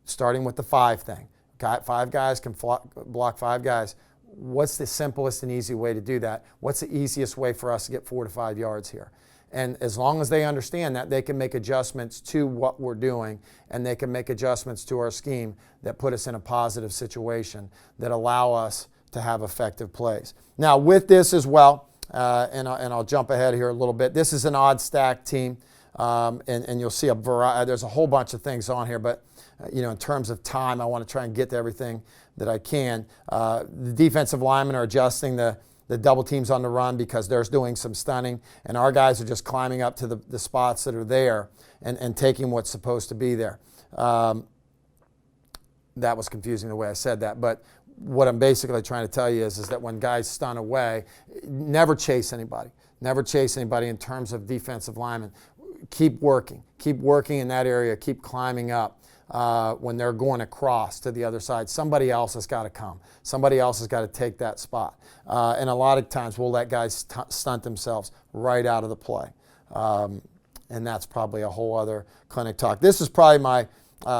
starting with the 5 thing. 5 guys can block 5 guys. What's the simplest and easy way to do that? What's the easiest way for us to get 4 to 5 yards here? And as long as they understand that, they can make adjustments to what we're doing, and they can make adjustments to our scheme that put us in a positive situation that allow us to have effective plays. Now, with this as well, and I'll jump ahead here a little bit. This is an odd stack team, and you'll see a variety. There's a whole bunch of things on here, but in terms of time, I want to try and get to everything that I can. The defensive linemen are adjusting the double teams on the run because they're doing some stunning, and our guys are just climbing up to the spots that are there and taking what's supposed to be there. That was confusing the way I said that, but what I'm basically trying to tell you is that when guys stun away, never chase anybody. Never chase anybody in terms of defensive linemen. Keep working in that area, keep climbing up. When they're going across to the other side, somebody else has got to come. Somebody else has got to take that spot. And a lot of times we'll let guys stunt themselves right out of the play. And that's probably a whole other clinic talk. This is probably my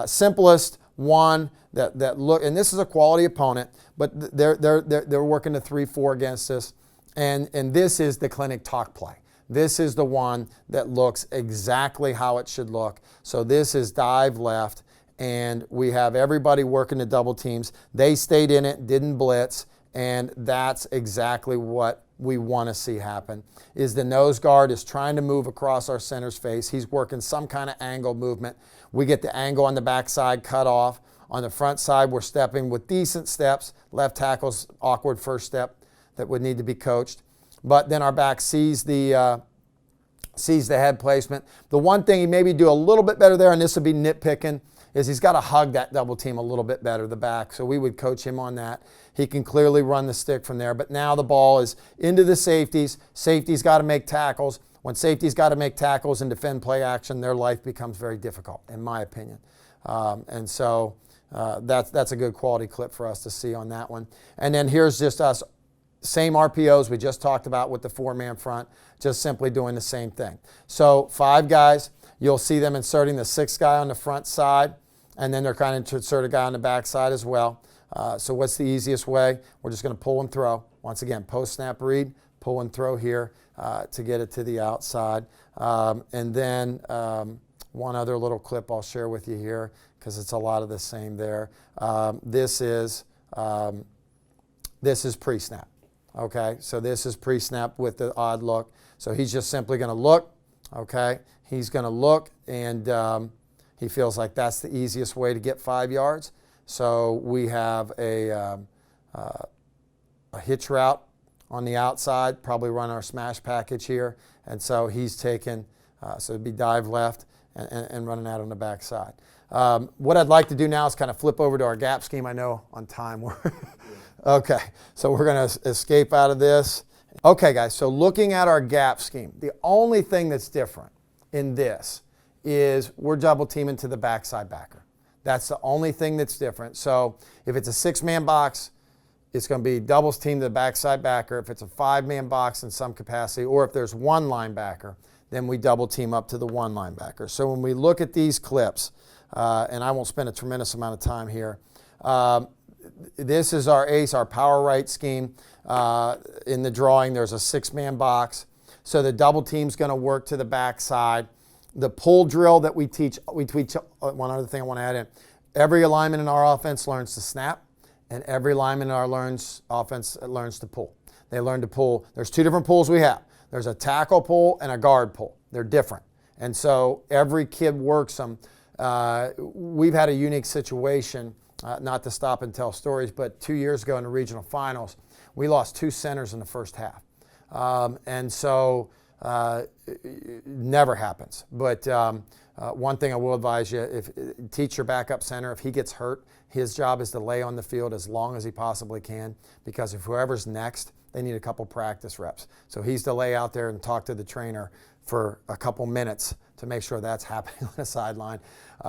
simplest one that look, and this is a quality opponent, but they're working the 3-4 against us. And this is the clinic talk play. This is the one that looks exactly how it should look. So this is dive left, and we have everybody working the double teams. They stayed in it, didn't blitz, and that's exactly what we want to see happen. Is the nose guard is trying to move across our center's face. He's working some kind of angle movement. We get the angle on the backside cut off. On the front side, we're stepping with decent steps. Left tackle's awkward first step that would need to be coached. But then our back sees the head placement. The one thing he maybe do a little bit better there, and this would be nitpicking, is he's got to hug that double team a little bit better, the back. So we would coach him on that. He can clearly run the stick from there. But now the ball is into the safeties. Safety's got to make tackles. When safety's got to make tackles and defend play action, their life becomes very difficult, in my opinion. And so that's a good quality clip for us to see on that one. And then here's just us, same RPOs we just talked about with the 4-man front, just simply doing the same thing. So 5 guys, you'll see them inserting the 6th guy on the front side, and then they're kind of insert a guy on the back side as well. So what's the easiest way? We're just going to pull and throw. Once again, post snap read, pull and throw here to get it to the outside. And then one other little clip I'll share with you here because it's a lot of the same there. This is pre-snap. Okay, so this is pre-snap with the odd look. So he's just simply going to look. Okay, he's going to look, and he feels like that's the easiest way to get 5 yards. So we have a hitch route on the outside, probably run our smash package here. And so he's taken, so it'd be dive left and running out on the backside. What I'd like to do now is kind of flip over to our gap scheme. I know on time we're okay, so we're going to escape out of this. Okay, guys, so looking at our gap scheme, the only thing that's different in this is we're double teaming to the backside backer. That's the only thing that's different. So if it's a 6-man box, it's going to be doubles team to the backside backer. If it's a 5-man box in some capacity, or if there's 1 linebacker, then we double team up to the 1 linebacker. So when we look at these clips, and I won't spend a tremendous amount of time here, this is our ace, our power right scheme. In the drawing, there's a 6-man box. So the double team's going to work to the backside. The pull drill that we teach, one other thing I want to add in, every lineman in our offense learns to snap, and every lineman in our offense learns to pull. They learn to pull. There's 2 different pulls we have. There's a tackle pull and a guard pull. They're different. And so every kid works them. We've had a unique situation, not to stop and tell stories, but 2 years ago in the regional finals, we lost 2 centers in the first half. And so it never happens. But one thing I will advise you, teach your backup center, if he gets hurt, his job is to lay on the field as long as he possibly can, because if whoever's next, they need a couple practice reps. So he's to lay out there and talk to the trainer for a couple minutes to make sure that's happening on the sideline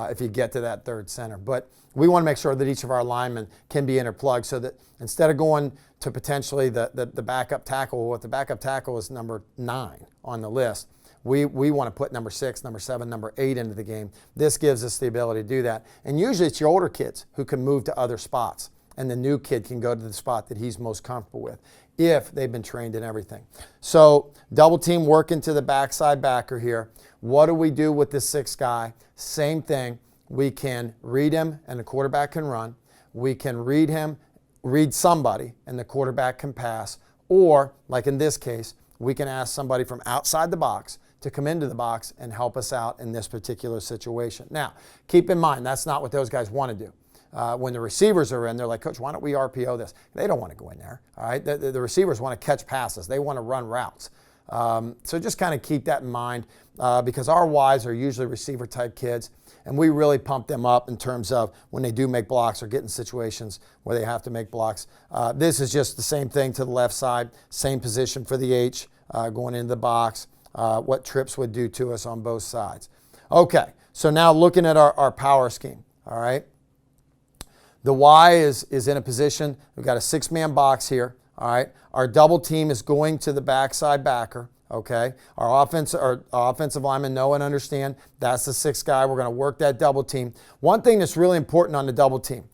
if you get to that 3rd center. But we want to make sure that each of our linemen can be interplugged so that instead of going to potentially the backup tackle, what the backup tackle is number 9 on the list, we want to put number 6, number 7, number 8 into the game. This gives us the ability to do that. And usually it's your older kids who can move to other spots, and the new kid can go to the spot that he's most comfortable with if they've been trained in everything. So double team working to the backside backer here. What do we do with the 6th guy? Same thing. We can read him and the quarterback can run. We can read him, read somebody, and the quarterback can pass. Or, like in this case, we can ask somebody from outside the box to come into the box and help us out in this particular situation. Now, keep in mind, that's not what those guys want to do. When the receivers are in, they're like, Coach, why don't we RPO this? They don't want to go in there. All right, the receivers want to catch passes. They want to run routes. So just kind of keep that in mind because our Ys are usually receiver-type kids, and we really pump them up in terms of when they do make blocks or get in situations where they have to make blocks. This is just the same thing to the left side, same position for the H going into the box, what trips would do to us on both sides. Okay, so now looking at our power scheme, all right? The Y is in a position, we've got a 6-man box here, all right? Our double team is going to the backside backer, okay? Our offensive linemen know and understand that's the 6th guy. We're going to work that double team. One thing that's really important on the double team,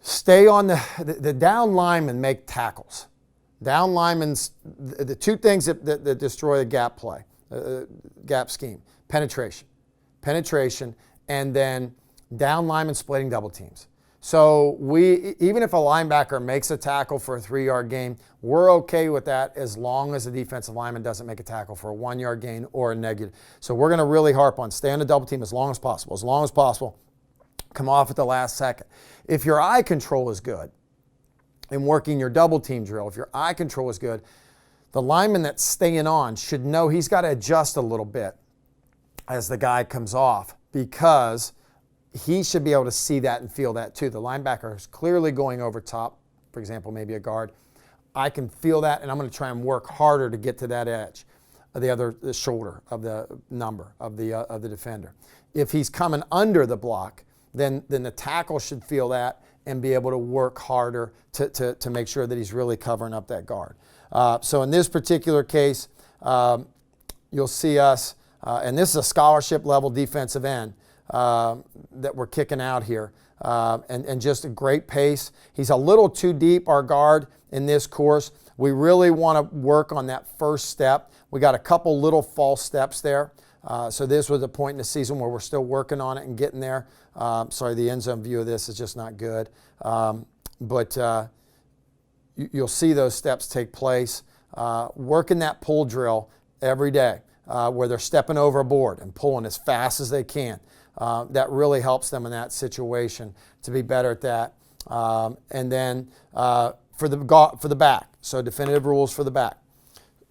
stay on the down linemen make tackles. Down linemen's, the 2 things that destroy the gap play, gap scheme, penetration, and then down linemen splitting double teams. So even if a linebacker makes a tackle for a 3-yard gain, we're okay with that as long as the defensive lineman doesn't make a tackle for a 1-yard gain or a negative. So we're going to really harp on stay on the double team as long as possible. Come off at the last second. If your eye control is good in working your double team drill, if your eye control is good, the lineman that's staying on should know he's got to adjust a little bit as the guy comes off, because he should be able to see that and feel that too. The linebacker is clearly going over top, for example, maybe a guard. I can feel that, and I'm going to try and work harder to get to that edge, the shoulder of the number of the defender. If he's coming under the block, then the tackle should feel that and be able to work harder to make sure that he's really covering up that guard. So in this particular case, you'll see us, and this is a scholarship level defensive end that we're kicking out here, and just a great pace. He's a little too deep, our guard, in this course. We really want to work on that first step. We got a couple little false steps there. So this was a point in the season where we're still working on it and getting there. Sorry, the end zone view of this is just not good. But you'll see those steps take place. Working that pull drill every day where they're stepping over a board and pulling as fast as they can. That really helps them in that situation to be better at that. And then for the back, so definitive rules for the back.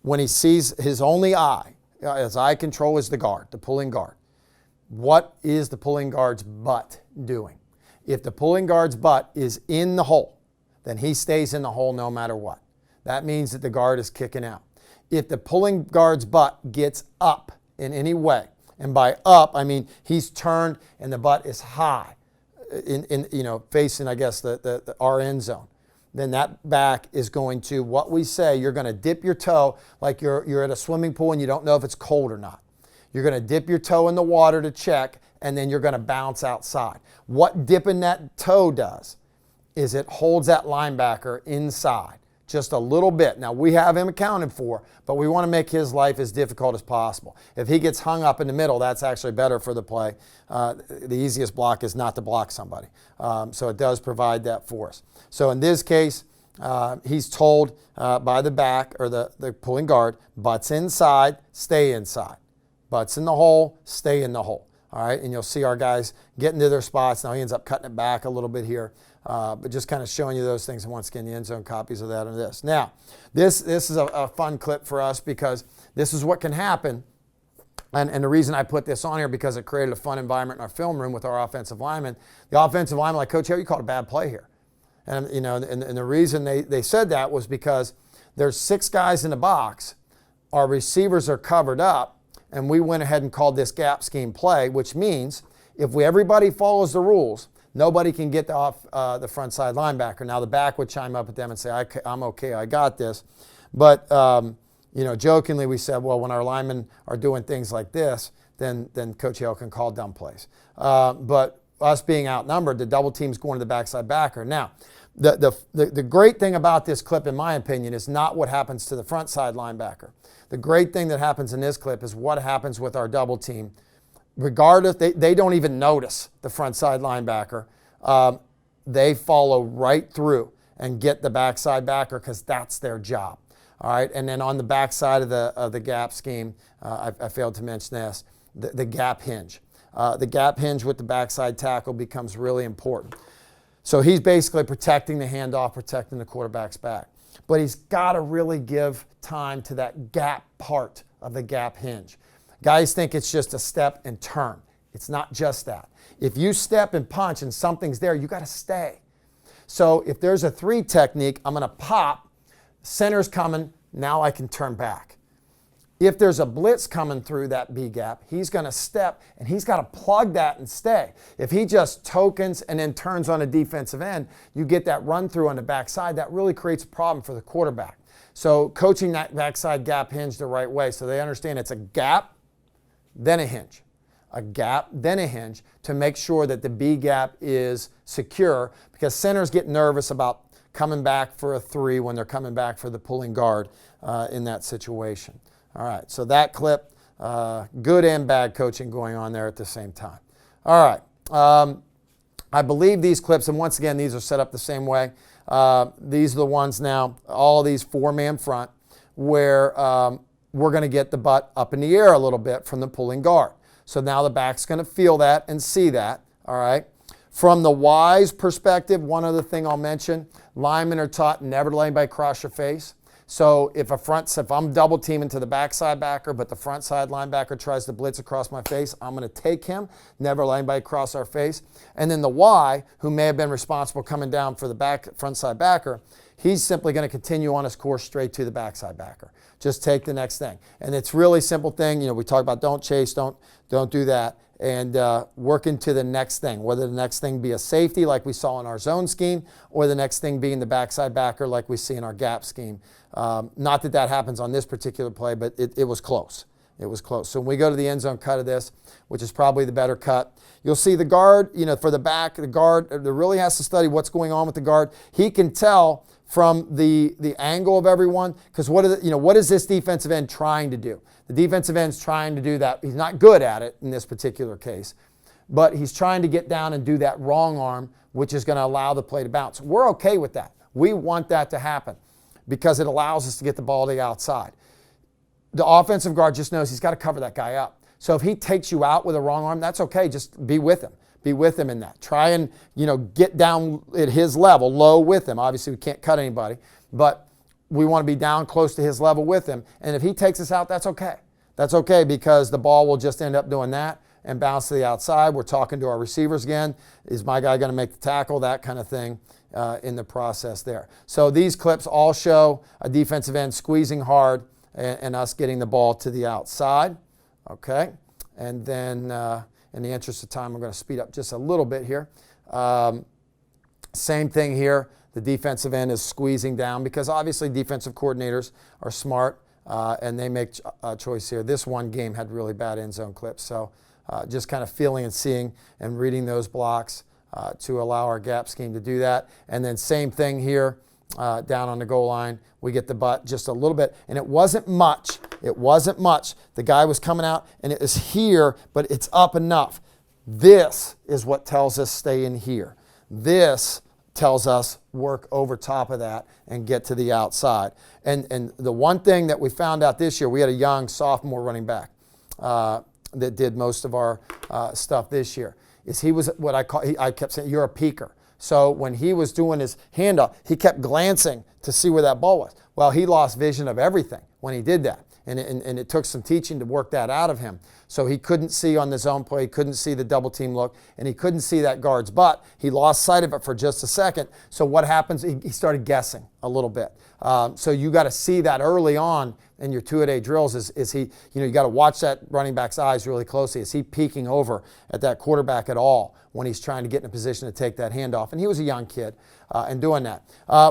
When he sees his only eye, his eye control is the guard, the pulling guard. What is the pulling guard's butt doing? If the pulling guard's butt is in the hole, then he stays in the hole no matter what. That means that the guard is kicking out. If the pulling guard's butt gets up in any way, and by up, I mean he's turned and the butt is high, facing, I guess, our end zone, then that back is going to, what we say, you're going to dip your toe like you're at a swimming pool and you don't know if it's cold or not. You're going to dip your toe in the water to check, and then you're going to bounce outside. What dipping that toe does is it holds that linebacker inside just a little bit. Now, we have him accounted for, but we want to make his life as difficult as possible. If he gets hung up in the middle, that's actually better for the play. The easiest block is not to block somebody. So it does provide that for us. So in this case, he's told by the back, or the pulling guard, butts inside, stay inside. Butts in the hole, stay in the hole. All right, and you'll see our guys getting to their spots. Now he ends up cutting it back a little bit here, but just kind of showing you those things. And once again, the end zone copies of that and this. Now, this is a fun clip for us because this is what can happen. And the reason I put this on here because it created a fun environment in our film room with our offensive linemen. The offensive lineman, like, Coach, you called a bad play here. And and the reason they said that was because there's 6 guys in the box. Our receivers are covered up. And we went ahead and called this gap scheme play, which means if everybody follows the rules, nobody can get off the front side linebacker. Now the back would chime up at them and say, I'm okay, I got this. But jokingly we said, well, when our linemen are doing things like this, then Coach Hale can call dumb plays. But us being outnumbered, the double team's going to the backside backer. Now, the great thing about this clip, in my opinion, is not what happens to the front side linebacker. The great thing that happens in this clip is what happens with our double team. Regardless, they don't even notice the front side linebacker. They follow right through and get the backside backer because that's their job. All right, and then on the backside of the gap scheme, I failed to mention this, the gap hinge. The gap hinge with the backside tackle becomes really important. So he's basically protecting the handoff, protecting the quarterback's back. But he's got to really give time to that gap part of the gap hinge. Guys think it's just a step and turn. It's not just that. If you step and punch and something's there, you got to stay. So if there's a 3 technique, I'm going to pop, center's coming, now I can turn back. If there's a blitz coming through that B gap, he's going to step and he's got to plug that and stay. If he just tokens and then turns on a defensive end, you get that run through on the backside. That really creates a problem for the quarterback. So coaching that backside gap hinge the right way so they understand it's a gap, then a hinge. A gap, then a hinge to make sure that the B gap is secure because centers get nervous about coming back for a 3 when they're coming back for the pulling guard in that situation. All right, so that clip, good and bad coaching going on there at the same time. All right, I believe these clips, and once again, these are set up the same way. These are the ones now, all these 4-man front, where we're going to get the butt up in the air a little bit from the pulling guard. So now the back's going to feel that and see that, all right? From the wise perspective, one other thing I'll mention, linemen are taught never to let anybody cross your face. So if I'm double teaming to the backside backer, but the front side linebacker tries to blitz across my face, I'm going to take him, never let anybody cross our face. And then the Y, who may have been responsible coming down for the front side backer, he's simply going to continue on his course straight to the backside backer. Just take the next thing. And it's really simple thing. We talk about don't chase, don't do that. And work into the next thing, whether the next thing be a safety like we saw in our zone scheme, or the next thing being the backside backer like we see in our gap scheme. Not that happens on this particular play, but it was close. It was close. So when we go to the end zone cut of this, which is probably the better cut, you'll see the guard, for the back, the guard really has to study what's going on with the guard. He can tell from the angle of everyone, because what is this defensive end trying to do? The defensive end's trying to do that. He's not good at it in this particular case, but he's trying to get down and do that wrong arm, which is going to allow the play to bounce. We're okay with that. We want that to happen because it allows us to get the ball to the outside. The offensive guard just knows he's got to cover that guy up. So if he takes you out with a wrong arm, that's okay. Just be with him. Be with him in that. Try and, get down at his level, low with him. Obviously, we can't cut anybody, but we want to be down close to his level with him. And if he takes us out, that's okay. That's okay because the ball will just end up doing that and bounce to the outside. We're talking to our receivers again. Is my guy going to make the tackle? That kind of thing in the process there. So these clips all show a defensive end squeezing hard and us getting the ball to the outside. Okay. And then in the interest of time, I'm going to speed up just a little bit here. Same thing here. The defensive end is squeezing down because obviously defensive coordinators are smart and they make a choice here. This one game had really bad end zone clips. So just kind of feeling and seeing and reading those blocks to allow our gap scheme to do that. And then same thing here down on the goal line. We get the butt just a little bit. And it wasn't much. It wasn't much. The guy was coming out and it was here, but it's up enough. This is what tells us stay in here. This tells us work over top of that and get to the outside. And the one thing that we found out this year, we had a young sophomore running back that did most of our stuff this year, is he was what I kept saying, you're a peeker. So when he was doing his handoff, he kept glancing to see where that ball was. Well, he lost vision of everything when he did that. And it took some teaching to work that out of him. So he couldn't see on the zone play, he couldn't see the double team look, and he couldn't see that guard's butt. He lost sight of it for just a second. So what happens, he started guessing a little bit. So you got to see that early on in your 2-a-day drills is he, you got to watch that running back's eyes really closely. Is he peeking over at that quarterback at all when he's trying to get in a position to take that handoff? And he was a young kid and doing that.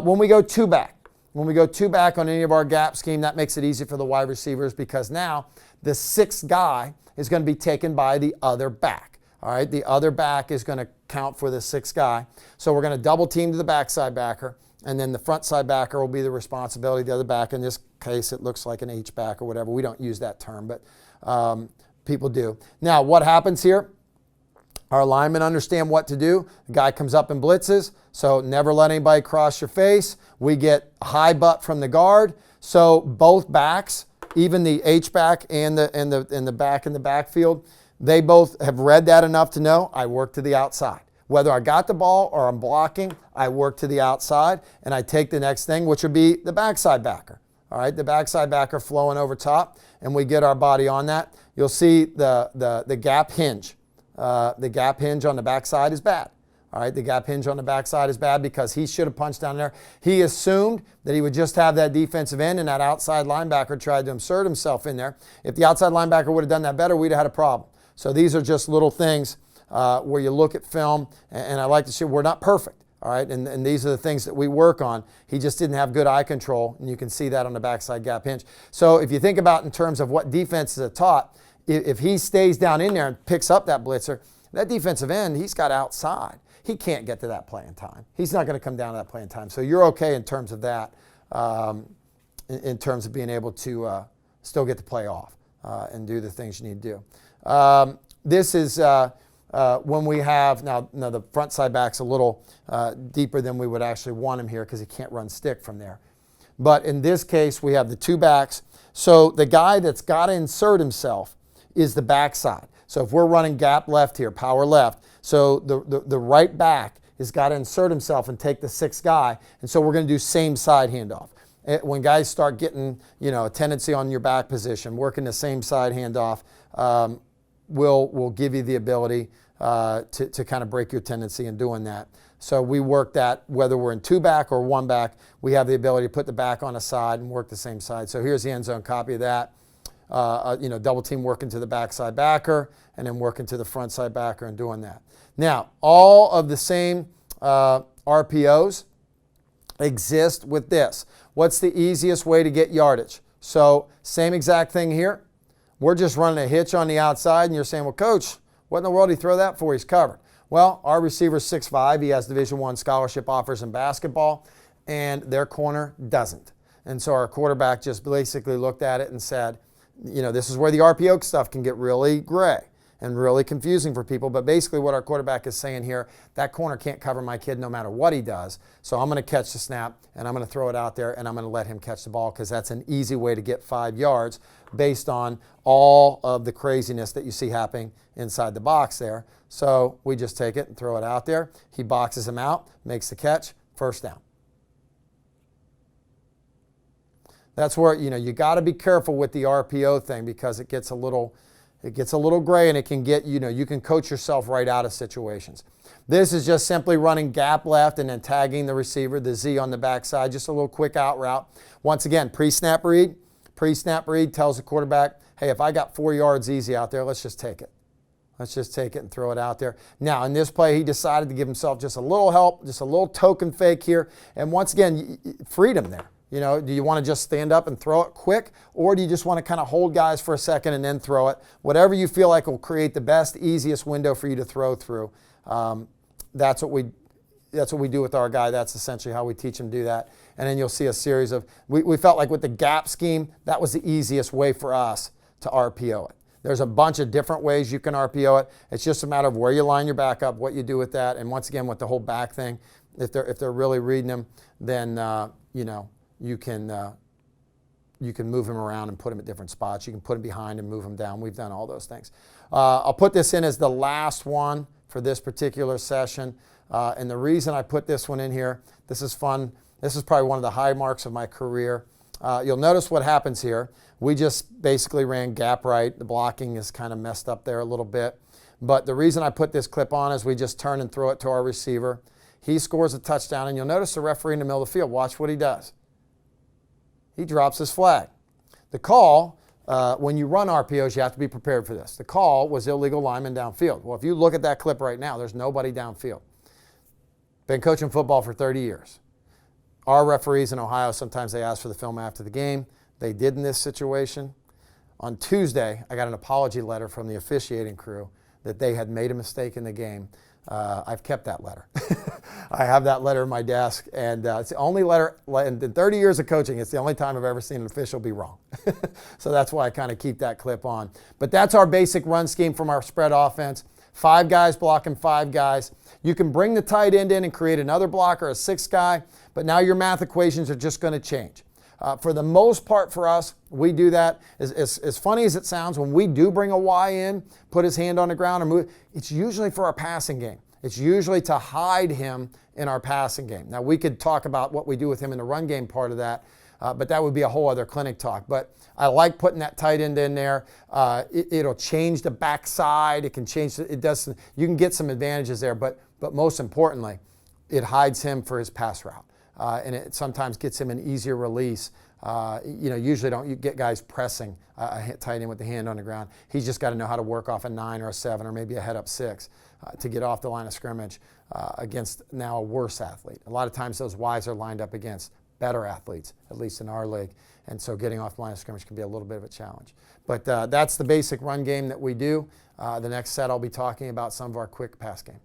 When we go two back, on any of our gap scheme, that makes it easy for the wide receivers because now the sixth guy is going to be taken by the other back. All right, the other back is going to count for the sixth guy. So we're going to double team to the backside backer, and then the front side backer will be the responsibility of the other back. In this case, it looks like an H back or whatever. We don't use that term, but people do. Now, what happens here? Our linemen understand what to do. The guy comes up and blitzes, so never let anybody cross your face. We get a high butt from the guard, so both backs, even the H back and the back in the backfield, they both have read that enough to know I work to the outside. Whether I got the ball or I'm blocking, I work to the outside and I take the next thing, which would be the backside backer. All right, the backside backer flowing over top, and we get our body on that. You'll see the gap hinge. The gap hinge on the backside is bad. All right, the gap hinge on the backside is bad because he should have punched down there. He assumed that he would just have that defensive end and that outside linebacker tried to insert himself in there. If the outside linebacker would have done that better, we'd have had a problem. So these are just little things where you look at film, and I like to say we're not perfect. All right, and these are the things that we work on. He just didn't have good eye control, and you can see that on the backside gap hinge. So if you think about in terms of what defenses are taught, if he stays down in there and picks up that blitzer, that defensive end, he's got outside. He can't get to that play in time. He's not going to come down to that play in time. So you're okay in terms of that, in terms of being able to still get the play off and do the things you need to do. This is when we have, now the front side back's a little deeper than we would actually want him here because he can't run stick from there. But in this case, we have the two backs. So the guy that's got to insert himself is the backside. So if we're running gap left here, power left, so the right back has got to insert himself and take the sixth guy, and so we're going to do same side handoff. when guys start getting, a tendency on your back position, working the same side handoff, will give you the ability to kind of break your tendency in doing that. So we work that whether we're in 2-back or 1-back, we have the ability to put the back on a side and work the same side. So here's the end zone copy of that. Double team working to the backside backer and then working to the front side backer and doing that. Now, all of the same RPOs exist with this. What's the easiest way to get yardage? So same exact thing here. We're just running a hitch on the outside, and you're saying, well, coach, what in the world did he throw that for? He's covered. Well, our receiver's 6'5". He has Division I scholarship offers in basketball, and their corner doesn't. And so our quarterback just basically looked at it and said, this is where the RPO stuff can get really gray and really confusing for people. But basically what our quarterback is saying here, that corner can't cover my kid no matter what he does. So I'm going to catch the snap, and I'm going to throw it out there, and I'm going to let him catch the ball because that's an easy way to get 5 yards based on all of the craziness that you see happening inside the box there. So we just take it and throw it out there. He boxes him out, makes the catch, first down. That's where, you got to be careful with the RPO thing because it gets a little gray, and it can get, you can coach yourself right out of situations. This is just simply running gap left and then tagging the receiver, the Z on the backside, just a little quick out route. Once again, pre-snap read. Pre-snap read tells the quarterback, hey, if I got 4 yards easy out there, let's just take it. Let's just take it and throw it out there. Now, in this play, he decided to give himself just a little help, just a little token fake here. And once again, freedom there. Do you want to just stand up and throw it quick, or do you just want to kind of hold guys for a second and then throw it? Whatever you feel like will create the best, easiest window for you to throw through. That's what we do with our guy. That's essentially how we teach him to do that. And then you'll see a series of, we felt like with the gap scheme, that was the easiest way for us to RPO it. There's a bunch of different ways you can RPO it. It's just a matter of where you line your back up, what you do with that. And once again, with the whole back thing, if they're really reading them, then, you can move him around and put him at different spots. You can put him behind and move him down. We've done all those things. I'll put this in as the last one for this particular session. And the reason I put this one in here, this is fun. This is probably one of the high marks of my career. You'll notice what happens here. We just basically ran gap right. The blocking is kind of messed up there a little bit. But the reason I put this clip on is we just turn and throw it to our receiver. He scores a touchdown, and you'll notice the referee in the middle of the field. Watch what he does. He drops his flag. The call, when you run RPOs, you have to be prepared for this. The call was illegal lineman downfield. Well, if you look at that clip right now, there's nobody downfield. Been coaching football for 30 years. Our referees in Ohio, sometimes they ask for the film after the game. They did in this situation. On Tuesday, I got an apology letter from the officiating crew that they had made a mistake in the game. I've kept that letter. I have that letter in my desk, and it's the only letter in 30 years of coaching, it's the only time I've ever seen an official be wrong. So that's why I kind of keep that clip on. But that's our basic run scheme from our spread offense. 5 guys blocking 5 guys. You can bring the tight end in and create another blocker, a 6th guy, but now your math equations are just going to change. For the most part for us, we do that. As funny as it sounds, when we do bring a Y in, put his hand on the ground and move, it's usually for our passing game. It's usually to hide him in our passing game. Now, we could talk about what we do with him in the run game part of that, but that would be a whole other clinic talk. But I like putting that tight end in there. It'll change the backside. It can change, it does, you can get some advantages there, but most importantly, it hides him for his pass route. And it sometimes gets him an easier release. Usually don't you get guys pressing a tight end with the hand on the ground. He's just got to know how to work off a 9 or a 7 or maybe a head up 6 to get off the line of scrimmage against now a worse athlete. A lot of times those Ys are lined up against better athletes, at least in our league. And so getting off the line of scrimmage can be a little bit of a challenge. But that's the basic run game that we do. The next set I'll be talking about some of our quick pass game.